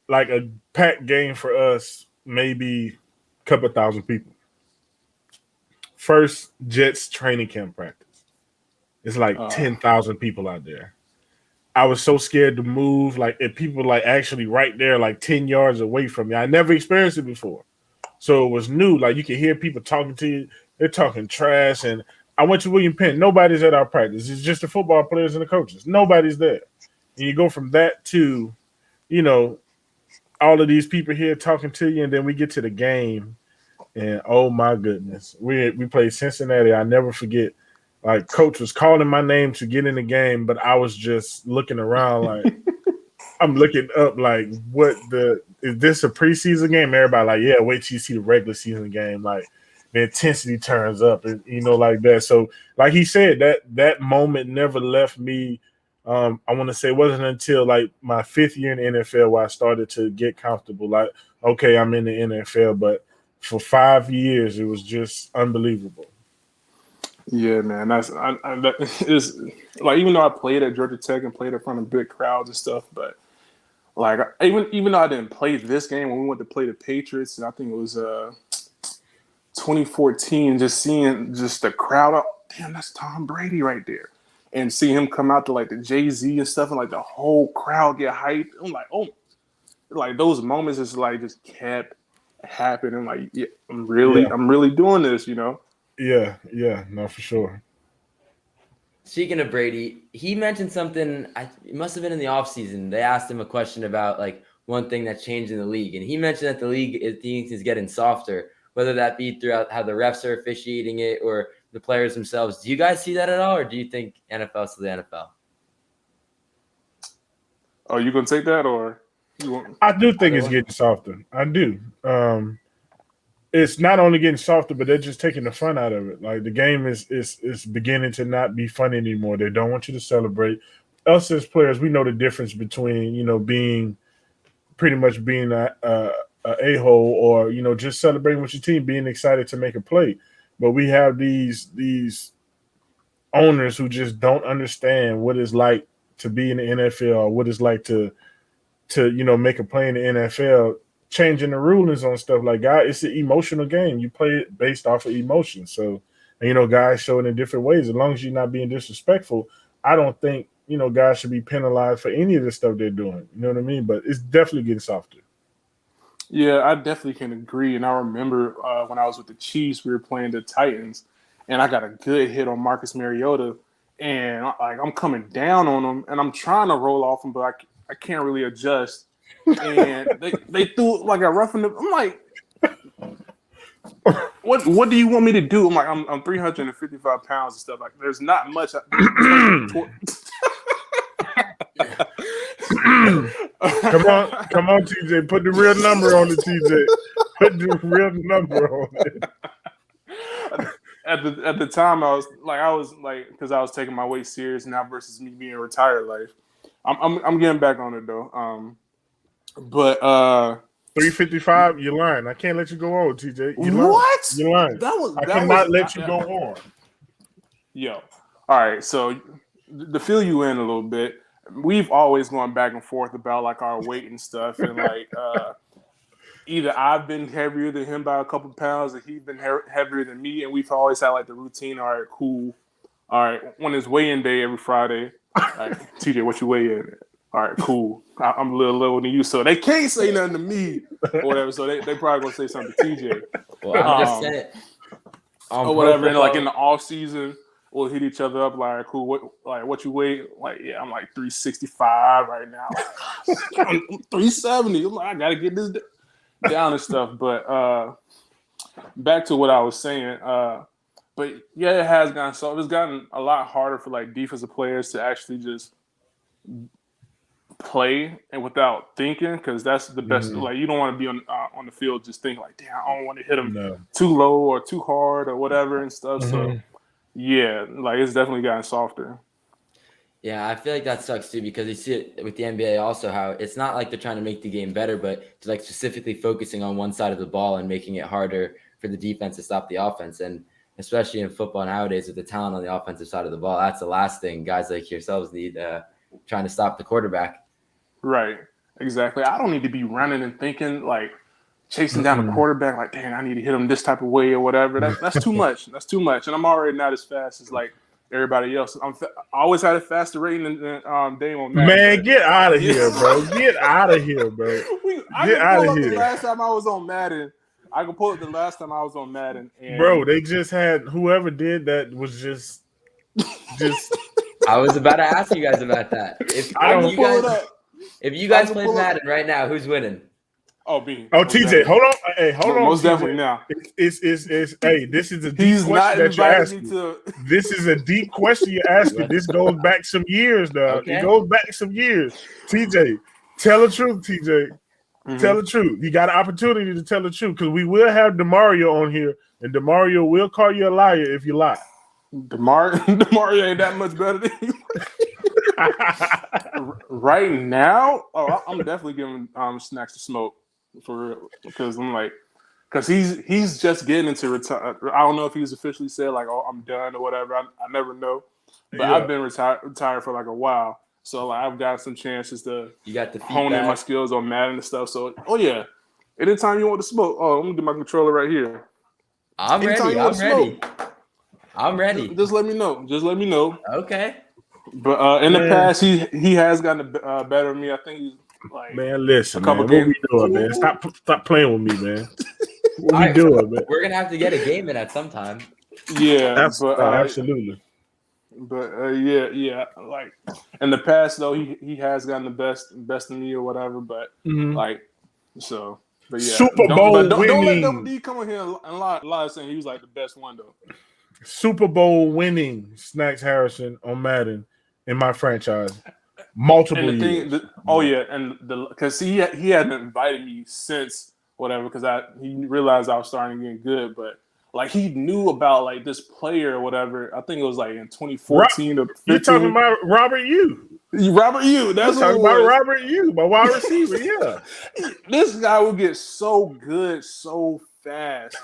Like a packed game for us, maybe a couple thousand people. First Jets training camp practice. It's like 10,000 people out there. I was so scared to move. Like, if people like actually right there, like 10 yards away from me. I never experienced it before. So it was new. Like, you could hear people talking to you. They're talking trash. And I went to William Penn. Nobody's at our practice. It's just the football players and the coaches. Nobody's there. And you go from that to, you know, all of these people here talking to you. And then we get to the game. And, oh, my goodness. We played Cincinnati. I never forget. Like, coach was calling my name to get in the game, but I was just looking around like I'm looking up like, is this a preseason game? Everybody like, yeah, wait till you see the regular season game. Like, the intensity turns up and, you know, like that. So, like he said, that moment never left me. I want to say it wasn't until like my 5th year in the NFL where I started to get comfortable. Like, okay, I'm in the NFL, but for 5 years, it was just unbelievable. Yeah, man. That is like, even though I played at Georgia Tech and played in front of big crowds and stuff, but like even though I didn't play this game when we went to play the Patriots, and I think it was 2014, just seeing just the crowd up, damn, that's Tom Brady right there. And see him come out to like the Jay-Z and stuff, and like the whole crowd get hyped. I'm like, oh, like those moments just kept happening. Like, yeah, I'm really doing this, you know? Yeah, no, for sure. Speaking of Brady, he mentioned something, it must have been in the offseason. They asked him a question about like one thing that's changed in the league. And he mentioned that the league is getting softer, whether that be throughout how the refs are officiating it or the players themselves. Do you guys see that at all, or do you think NFL is still the NFL? Oh, you gonna take that, or you want? I do think it's getting softer. I do. It's not only getting softer, but they're just taking the fun out of it. Like the game is beginning to not be fun anymore. They don't want you to celebrate. Us as players, we know the difference between being a a-hole or just celebrating with your team, being excited to make a play. But we have these owners who just don't understand what it's like to be in the NFL, or what it's like to make a play in the NFL, changing the rulings on stuff like that. It's an emotional game. You play it based off of emotion. So, guys show it in different ways. As long as you're not being disrespectful, I don't think, guys should be penalized for any of the stuff they're doing. You know what I mean? But it's definitely getting softer. Yeah, I definitely can agree. And I remember when I was with the Chiefs, we were playing the Titans, and I got a good hit on Marcus Mariota, and I'm coming down on him, and I'm trying to roll off him, but I can't really adjust. And they threw like a rough in the. I'm like, what do you want me to do? I'm like, I'm 355 pounds and stuff. Like, there's not much. Come on, TJ. Put the real number on it, TJ. Put the real number on it. At the time, I was like, because I was taking my weight serious now versus me being retired life. I'm getting back on it though. But 355, you're lying. I can't let you go on, TJ. What? You're lying. I cannot let you go on. Yo. All right. So to fill you in a little bit, we've always gone back and forth about like our weight and stuff, and like either I've been heavier than him by a couple pounds, or he's been heavier than me, and we've always had like the routine. All right, cool. All right, when it's weigh-in day every Friday, all right, TJ, what you weigh in at? All right, cool. I'm a little lower than you, so they can't say nothing to me or whatever. So they probably gonna say something to TJ. Well, I'm just saying, or whatever. And like in the off season, we'll hit each other up like, cool. What you weigh? Like, yeah, I'm like 365 right now. I'm 370. I'm like, I gotta get this down and stuff. But back to what I was saying. But yeah, it has gotten so. It's gotten a lot harder for like defensive players to actually just play and without thinking, because that's the best. Like, you don't want to be on the field just thinking like, damn, I don't want to hit him too low or too hard or whatever and stuff. So yeah, like it's definitely gotten softer. Yeah, I feel like that sucks too, because you see it with the NBA also, how it's not like they're trying to make the game better, but to like specifically focusing on one side of the ball and making it harder for the defense to stop the offense. And especially in football nowadays with the talent on the offensive side of the ball, that's the last thing guys like yourselves need, trying to stop the quarterback. Right, exactly. I don't need to be running and thinking like chasing down the quarterback like, damn, I need to hit him this type of way or whatever. That's too much. That's too much. And I'm already not as fast as like everybody else. I always had a faster rating than Damon. Man, get out of here, bro. Get out of here, bro. Get out of here. The last time I was on Madden, I can pull up the last time I was on Madden. And bro, they just had whoever did that was just. I was about to ask you guys about that. If you guys play Madden right now, who's winning? Oh, B. Oh, TJ, hold on. Hey, hold on. Most definitely now. It's hey, this is a deep question that you're asking. This is a deep question you're asking. This goes back some years, dog. Okay. It goes back some years. TJ, tell the truth, TJ. Tell the truth. You got an opportunity to tell the truth, because we will have DeMario on here, and DeMario will call you a liar if you lie. DeMario ain't that much better than you. Right now, I'm definitely giving Snacks to smoke for real, because I'm like, because he's just getting into retire. I don't know if he's officially said like, "Oh, I'm done" or whatever. I never know, but I've been retired for like a while, so like I've got some chances to hone in my skills on Madden and stuff. So, anytime you want to smoke, let me get my controller right here. I'm ready. Just let me know. Okay. But in the past, he has gotten better than me. I think he's like, man, listen, man, what we doing, man? Stop playing with me, man. What we doing, man? We're gonna have to get a game in at some time. Yeah, absolutely. But yeah. Like in the past, though, he has gotten the best of me or whatever. But like, so. But yeah, Super Bowl winning. Don't let Double D come in here and lie saying he was like the best one though. Super Bowl winning Snacks Harrison on Madden in my franchise multiple years. Because he hadn't invited me since whatever because he realized I was starting to get good, but like he knew about like this player or whatever. I think it was like in 2014 or 15. You're talking about Robert Yu. Robert Yu. That's talking about Robert Yu, my wide receiver. Yeah, this guy will get so good so fast,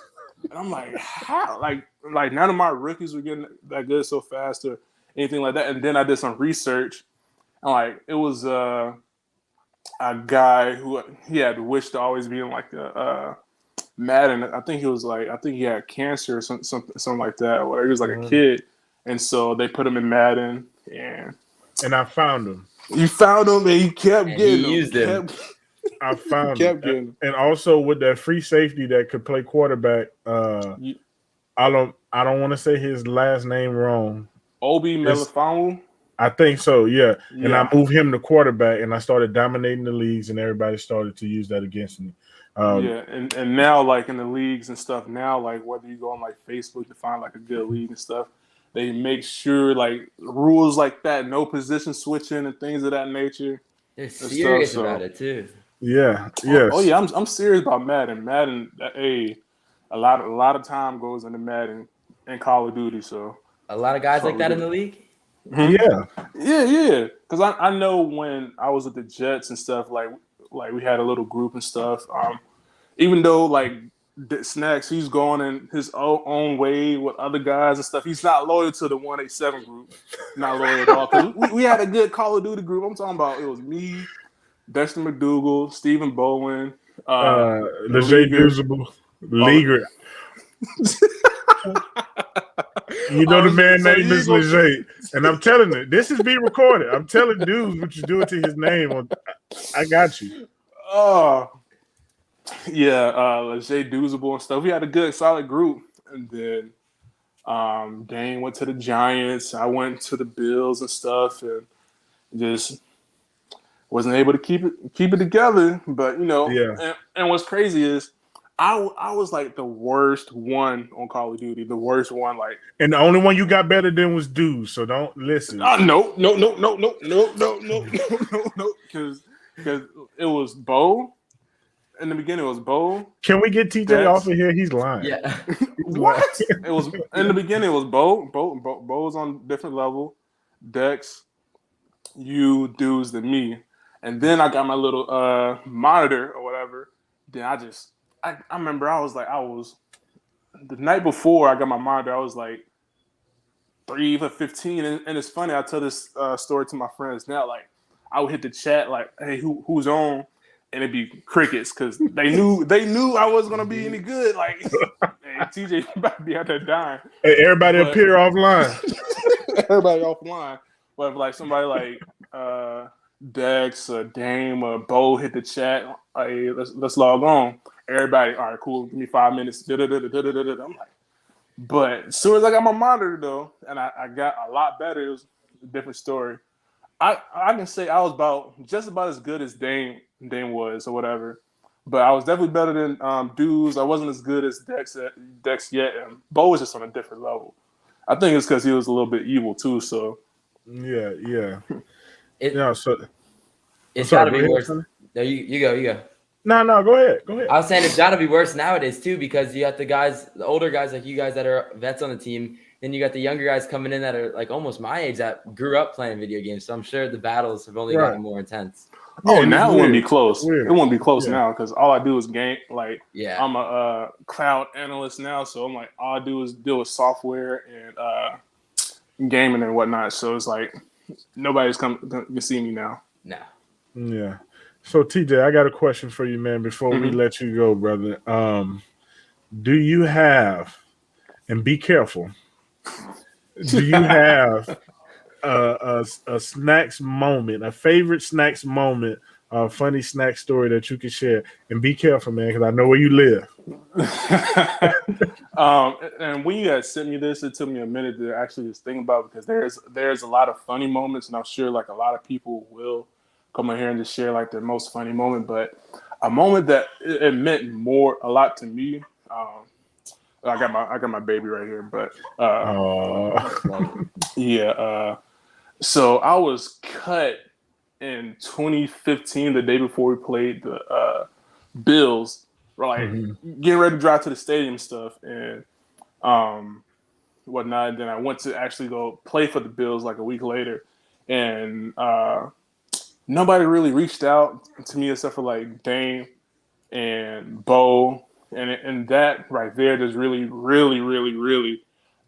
and I'm like, how? Like none of my rookies were getting that good so fast or anything like that. And then I did some research, and like it was a guy who he had wished to always be in like a Madden. I think he had cancer or something like that. Or he was like a kid, and so they put him in Madden and I found him. You found him, and he kept getting him. He used him. I found him. And also with that free safety that could play quarterback. I don't want to say his last name wrong. Obi Melifonwu? I think so, yeah. And I moved him to quarterback, and I started dominating the leagues, and everybody started to use that against me. And now, like in the leagues and stuff, now like whether you go on like Facebook to find like a good league and stuff, they make sure like rules like that, no position switching and things of that nature. They're serious about it too. Yeah, yes. Oh yeah, I'm serious about Madden. Madden, a lot of time goes into Madden and Call of Duty. So a lot of guys like that in the league. Mm-hmm. Yeah. Because I know when I was with the Jets and stuff, like we had a little group and stuff. Even though like Snacks, he's going in his own way with other guys and stuff. He's not loyal to the 187 group. Not loyal at all. 'Cause we had a good Call of Duty group. I'm talking about it was me, Dexter McDougal, Stephen Bowen, Leger Duzable, Leager. You know the man name is Leger, and I'm telling you, this is being recorded. I'm telling dudes what you doing to his name. I got you. Leger Duzable and stuff. We had a good, solid group, and then Dane went to the Giants. I went to the Bills and stuff, and just wasn't able to keep it together. But and what's crazy is I was like the worst one on Call of Duty, the worst one. Like, and the only one you got better than was Dude. So don't listen. No, because it was Bo. In the beginning, it was Bo. Can we get TJ off of here? He's lying. Yeah. What? It was in the beginning. It was Bo. Bo was on a different level. Dex, you dudes than me, and then I got my little monitor or whatever. Then I remember I was the night before I got my monitor. I was like 3 for 15, and it's funny. I tell this story to my friends now. Like I would hit the chat like, "Hey, who's on?" And it'd be crickets because they knew I wasn't gonna be any good. Like, hey, TJ about to be out there dying. Hey, everybody appear offline. Everybody offline. But if like somebody like Dex or Dame or Bo hit the chat, hey, let's log on. Everybody, all right, cool. Give me 5 minutes. I'm like, but as soon as I got my monitor though, and I got a lot better, it was a different story. I can say I was just about as good as Dame was or whatever, but I was definitely better than Dudes. I wasn't as good as Dex yet, and Bo was just on a different level. I think it's because he was a little bit evil too. So yeah. It's got to be worse. No, you go. No, go ahead. I was saying it's got to be worse nowadays too because you got the older guys like you guys that are vets on the team. then you got the younger guys coming in that are like almost my age that grew up playing video games. So I'm sure the battles have only gotten more intense. Oh, now it wouldn't be close. Weird. It wouldn't be close now because all I do is game. Like, yeah, I'm a cloud analyst now, so I'm like, all I do is deal with software and gaming and whatnot. So it's like nobody's can see me now. No. Yeah. So TJ, I got a question for you, man. Before we let you go, brother, do you have, and be careful, do you have a snacks moment, a favorite snacks moment, a funny snack story that you can share? And be careful, man, because I know where you live. And when you guys sent me this, it took me a minute to actually just think about it, because there's a lot of funny moments, and I'm sure like a lot of people will come in here and just share like their most funny moment. But a moment that it meant a lot to me. I got my baby right here, but yeah. So I was cut in 2015, the day before we played the Bills. Like getting ready to drive to the stadium stuff and whatnot. And then I went to actually go play for the Bills like a week later, and nobody really reached out to me except for like Dame and Bo. And that right there just really, really, really, really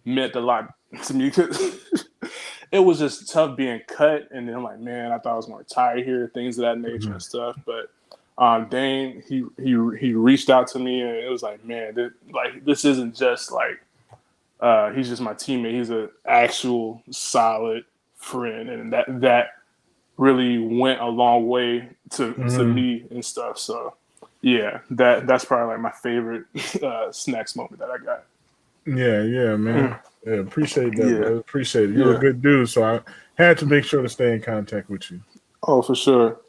meant a lot to me, because it was just tough being cut. And then I'm like, man, I thought I was going to retire here, things of that nature and stuff. But Dane, he reached out to me, and it was like, man, this isn't just like he's just my teammate. He's an actual solid friend, and that really went a long way to me and stuff. So. Yeah, that's probably like my favorite snacks moment that I got. Yeah, man. Yeah, appreciate that. Yeah. Bro. Appreciate it. You're a good dude, so I had to make sure to stay in contact with you. Oh, for sure.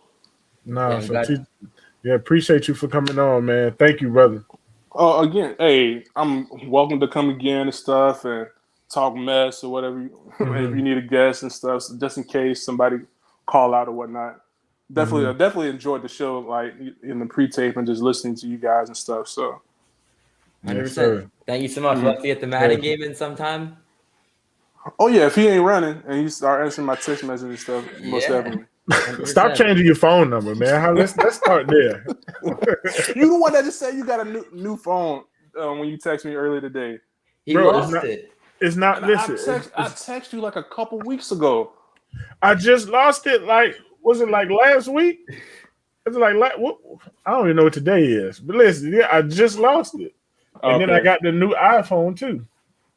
Appreciate you for coming on, man. Thank you, brother. Oh, again, hey, I'm welcome to come again and stuff and talk mess or whatever. If you need a guest and stuff, so just in case somebody call out or whatnot. Definitely, I definitely enjoyed the show, like in the pre-tape and just listening to you guys and stuff. So, 100%. Thank you so much. We'll have to get the Madden game in sometime. Oh yeah, if he ain't running and you start answering my text messages and stuff, most definitely. 100%. Stop changing your phone number, man. Let's start there. You the one that just said you got a new phone when you text me earlier today. He lost it. It's not. Listen, I texted you like a couple weeks ago. I just lost it. Like. Was it like last week? It's like I don't even know what today is. But listen, I just lost it, and then I got the new iPhone too.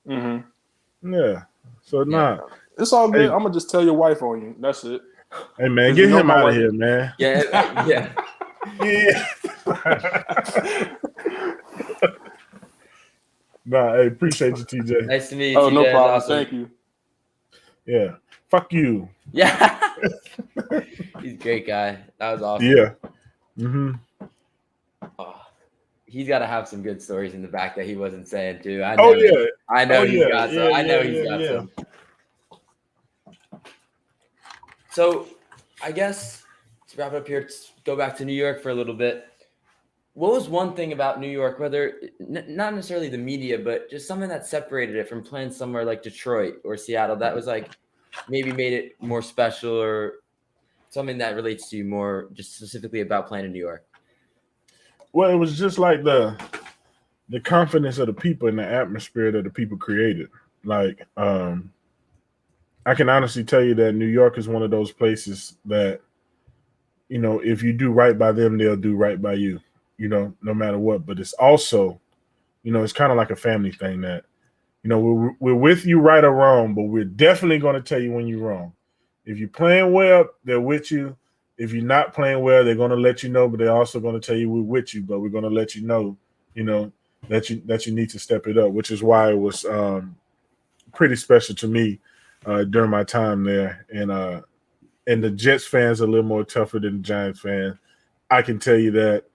Yeah. So it's all good. Hey, I'm gonna just tell your wife on you. That's it. Hey man, get him out of here, man. Yeah. Hey, appreciate you, TJ. Nice to meet you. Oh, no problem. Awesome. Thank you. Yeah. Fuck you. Yeah. He's a great guy. That was awesome. Yeah. Oh, he's got to have some good stories in the back that he wasn't saying too. I know he's got some. So, I guess to wrap up here, go back to New York for a little bit. What was one thing about New York, whether not necessarily the media, but just something that separated it from playing somewhere like Detroit or Seattle that was like maybe made it more special, or something that relates to you more just specifically about playing in New York? Well, it was just like the confidence of the people and the atmosphere that the people created. Like, I can honestly tell you that New York is one of those places that, if you do right by them, they'll do right by you, no matter what. But it's also, it's kind of like a family thing that, we're with you right or wrong, but we're definitely going to tell you when you're wrong. If you're playing well, they're with you. If you're not playing well, they're going to let you know, but they're also going to tell you we're with you, but we're going to let you know, that you need to step it up, which is why it was pretty special to me during my time there. And the Jets fans are a little more tougher than the Giants fans. I can tell you that.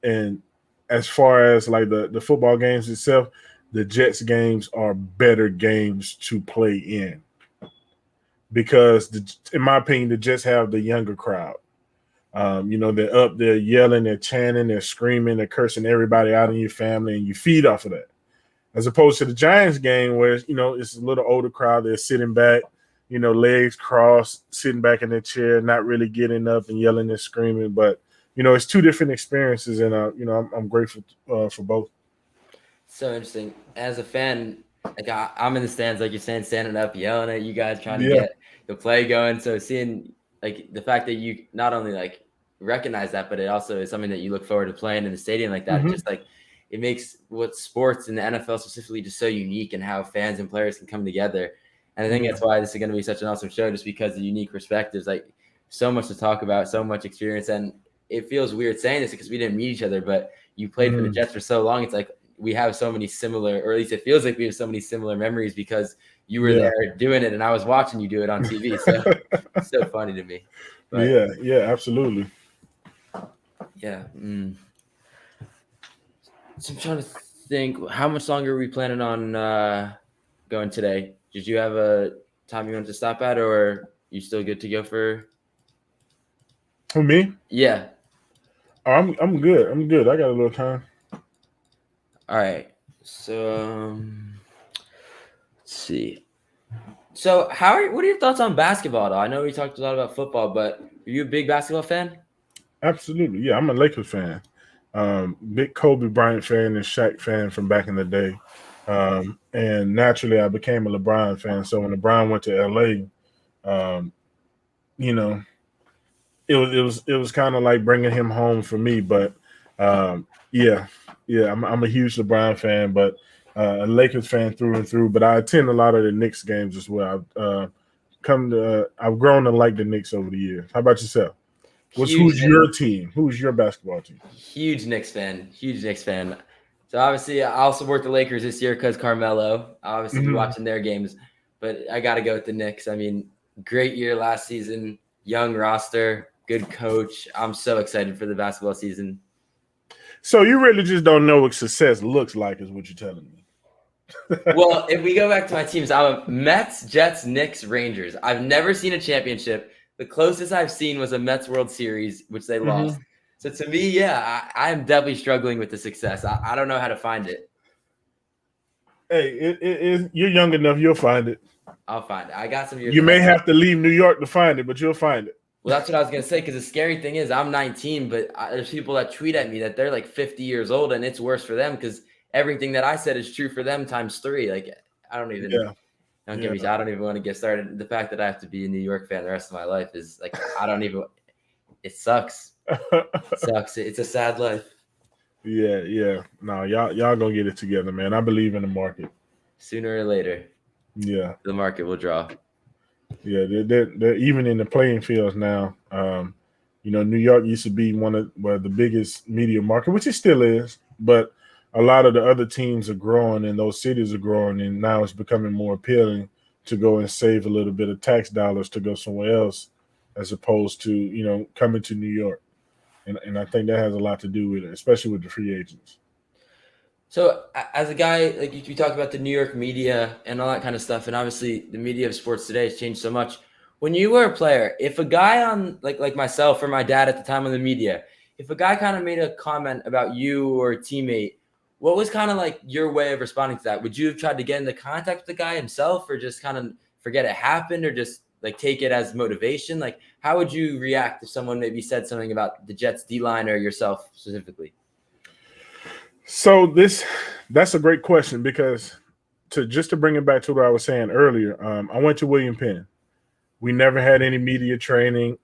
And as far as like the football games itself, the Jets games are better games to play in, because in my opinion, the Jets have the younger crowd. They're up there yelling, they're chanting, they're screaming, they're cursing everybody out in your family, and you feed off of that. as opposed to the Giants game where, it's a little older crowd. They're sitting back, legs crossed, sitting back in their chair, not really getting up and yelling and screaming. But, it's two different experiences, and, I'm grateful for both. So interesting. As a fan, like I'm in the stands, like you're saying, standing up, yelling at you guys, trying to get the play going. So seeing like the fact that you not only like recognize that, but it also is something that you look forward to playing in the stadium like that. Just like it makes what sports in the NFL specifically just so unique, and how fans and players can come together. And I think that's why this is going to be such an awesome show, just because of the unique perspectives, like so much to talk about, so much experience. And it feels weird saying this because we didn't meet each other, but you played for the Jets for so long. It's like we have so many similar, or at least it feels like we have so many similar memories because you were there doing it and I was watching you do it on TV. So it's so funny to me. But, yeah, absolutely. Yeah. So I'm trying to think, how much longer are we planning on going today? Did you have a time you wanted to stop at, or are you still good to go for? For me? Yeah. Oh, I'm good. I'm good. I got a little time. All right. So let's see. So what are your thoughts on basketball though? I know we talked a lot about football, but are you a big basketball fan? Absolutely. Yeah, I'm a Lakers fan. Big Kobe Bryant fan and Shaq fan from back in the day. And naturally I became a LeBron fan. So when LeBron went to LA, it was kind of like bringing him home for me. But I'm a huge LeBron fan, but a Lakers fan through and through. But I attend a lot of the Knicks games as well. I've grown to like the Knicks over the years. How about yourself? Who's your team? Who's your basketball team? Huge Knicks fan. So obviously, I also support the Lakers this year because Carmelo. I'll obviously be watching their games, but I got to go with the Knicks. I mean, great year last season, young roster, good coach. I'm so excited for the basketball season. So you really just don't know what success looks like, is what you're telling me. Well, if we go back to my teams, I'm a Mets, Jets, Knicks, Rangers. I've never seen a championship. The closest I've seen was a Mets World Series, which they lost. So to me, I am definitely struggling with the success. I don't know how to find it. Hey, you're young enough. You'll find it. I'll find it. I got some years. You may have to leave New York to find it, but you'll find it. Well, that's what I was going to say, because the scary thing is I'm 19, but there's people that tweet at me that they're like 50 years old, and it's worse for them because everything that I said is true for them times 3. Like, I don't even – Don't get me. I don't even want to get started. The fact that I have to be a New York fan the rest of my life is like it sucks. It sucks. It's a sad life. Yeah. No, y'all gonna get it together, man. I believe in the market. Sooner or later. Yeah. The market will draw. Yeah, they're even in the playing fields now. New York used to be one of the biggest media market, which it still is, but a lot of the other teams are growing and those cities are growing, and now it's becoming more appealing to go and save a little bit of tax dollars to go somewhere else as opposed to, coming to New York. And I think that has a lot to do with it, especially with the free agents. So as a guy, like you talk about the New York media and all that kind of stuff, and obviously the media of sports today has changed so much. When you were a player, if a guy on like myself or my dad at the time on the media, if a guy kind of made a comment about you or a teammate, what was kind of like your way of responding to that? Would you have tried to get into contact with the guy himself, or just kind of forget it happened, or just like take it as motivation? Like, how would you react if someone maybe said something about the Jets D-line or yourself specifically? So that's a great question, because to bring it back to what I was saying earlier, I went to William Penn. We never had any media training.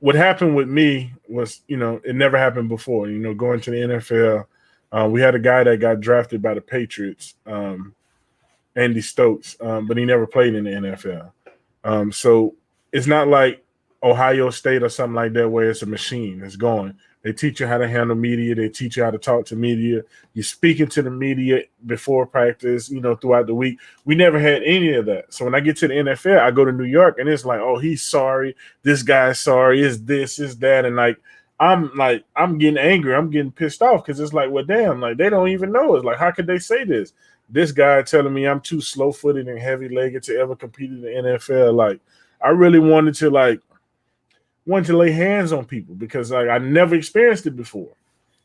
What happened with me was, it never happened before. Going to the NFL, we had a guy that got drafted by the Patriots, Andy Stokes, but he never played in the NFL. So it's not like Ohio State or something like that where it's a machine. It's going. They teach you how to handle media. They teach you how to talk to media. You're speaking to the media before practice, throughout the week. We never had any of that. So when I get to the NFL, I go to New York and it's like, oh, he's sorry. This guy's sorry. Is this, is that. And I'm getting angry. I'm getting pissed off because it's like, well, damn, like they don't even know. It's like, how could they say this? This guy telling me I'm too slow-footed and heavy-legged to ever compete in the NFL. Like, I really wanted to lay hands on people because I never experienced it before.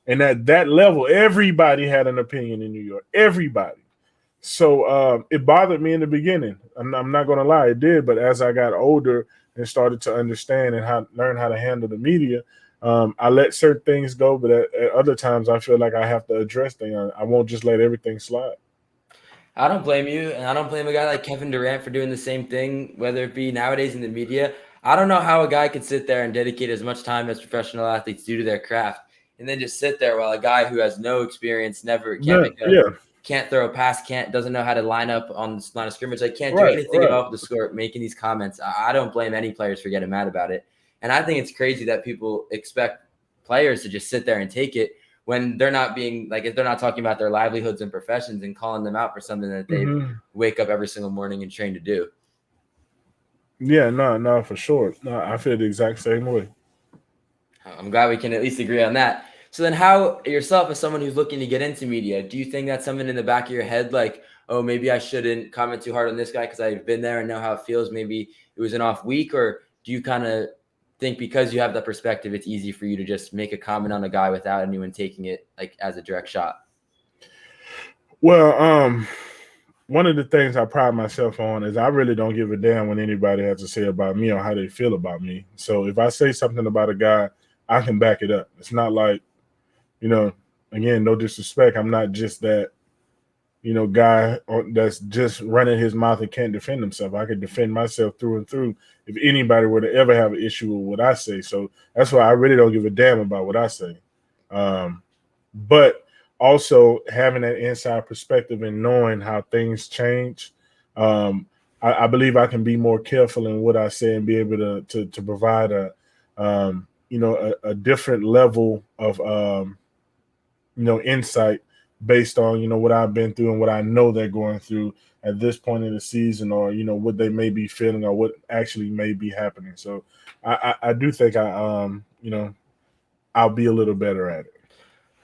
And at that level, everybody had an opinion in New York. Everybody. So it bothered me in the beginning. I'm not going to lie, it did. But as I got older and started to understand and learn how to handle the media, I let certain things go. But at other times, I feel like I have to address things. I won't just let everything slide. I don't blame you, and I don't blame a guy like Kevin Durant for doing the same thing, whether it be nowadays in the media. I don't know how a guy could sit there and dedicate as much time as professional athletes do to their craft, and then just sit there while a guy who has no experience, can't throw a pass, doesn't know how to line up on the line of scrimmage, like can't do anything at all with the score, making these comments. I don't blame any players for getting mad about it, and I think it's crazy that people expect players to just sit there and take it when they're not being like, if they're not talking about their livelihoods and professions and calling them out for something that they wake up every single morning and train to do. Yeah, no, for sure. No, I feel the exact same way. I'm glad we can at least agree on that. So then how yourself, as someone who's looking to get into media, do you think that's something in the back of your head, like, oh, maybe I shouldn't comment too hard on this guy because I've been there and know how it feels. Maybe it was an off week, or do you kind of think because you have that perspective, it's easy for you to just make a comment on a guy without anyone taking it like as a direct shot? Well, one of the things I pride myself on is I really don't give a damn what anybody has to say about me or how they feel about me. So if I say something about a guy, I can back it up. It's not like, again, no disrespect, I'm not just that, guy that's just running his mouth and can't defend himself. I can defend myself through and through if anybody were to ever have an issue with what I say. So that's why I really don't give a damn about what I say. But also having that inside perspective and knowing how things change, I believe I can be more careful in what I say and be able to provide a different level of insight based on what I've been through and what I know they're going through at this point in the season, or what they may be feeling or what actually may be happening. So I do think I'll be a little better at it.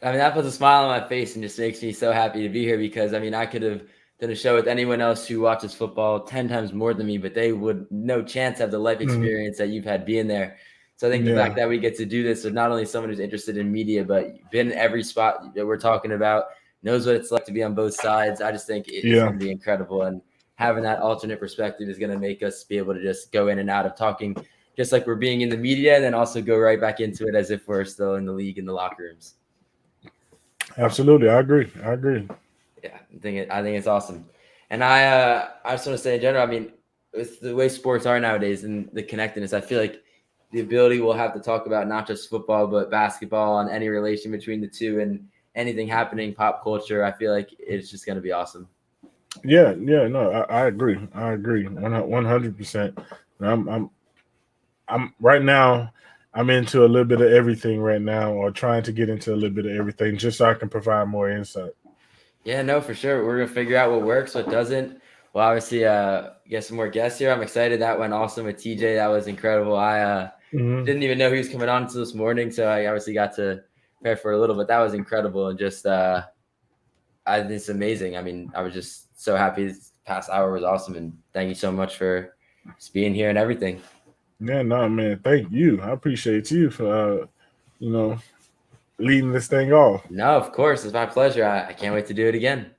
I mean, that puts a smile on my face and just makes me so happy to be here, because I mean, I could have done a show with anyone else who watches football 10 times more than me, but they would no chance have the life experience that you've had being there. So I think the fact that we get to do this with not only someone who's interested in media, but been in every spot that we're talking about, knows what it's like to be on both sides, I just think it's going to be incredible. And having that alternate perspective is going to make us be able to just go in and out of talking just like we're being in the media, and then also go right back into it as if we're still in the league, in the locker rooms. Absolutely. I agree. Yeah, I think it's awesome. And I just want to say in general, I mean, with the way sports are nowadays and the connectedness, I feel like the ability we'll have to talk about not just football, but basketball and any relation between the two and anything happening, pop culture, I feel like it's just going to be awesome. Yeah, no, I agree. 100%. I'm right now, I'm into a little bit of everything right now, or trying to get into a little bit of everything just so I can provide more insight. Yeah, no, for sure. We're going to figure out what works, what doesn't. Well, obviously, get some more guests here. I'm excited. That went awesome with TJ. That was incredible. I didn't even know he was coming on until this morning, so I obviously got to prepare for a little, but that was incredible. And just, I think it's amazing. I mean, I was just so happy. This past hour was awesome. And thank you so much for just being here and everything. Yeah, no, man. Thank you. I appreciate you for, leading this thing off. No, of course. It's my pleasure. I can't wait to do it again.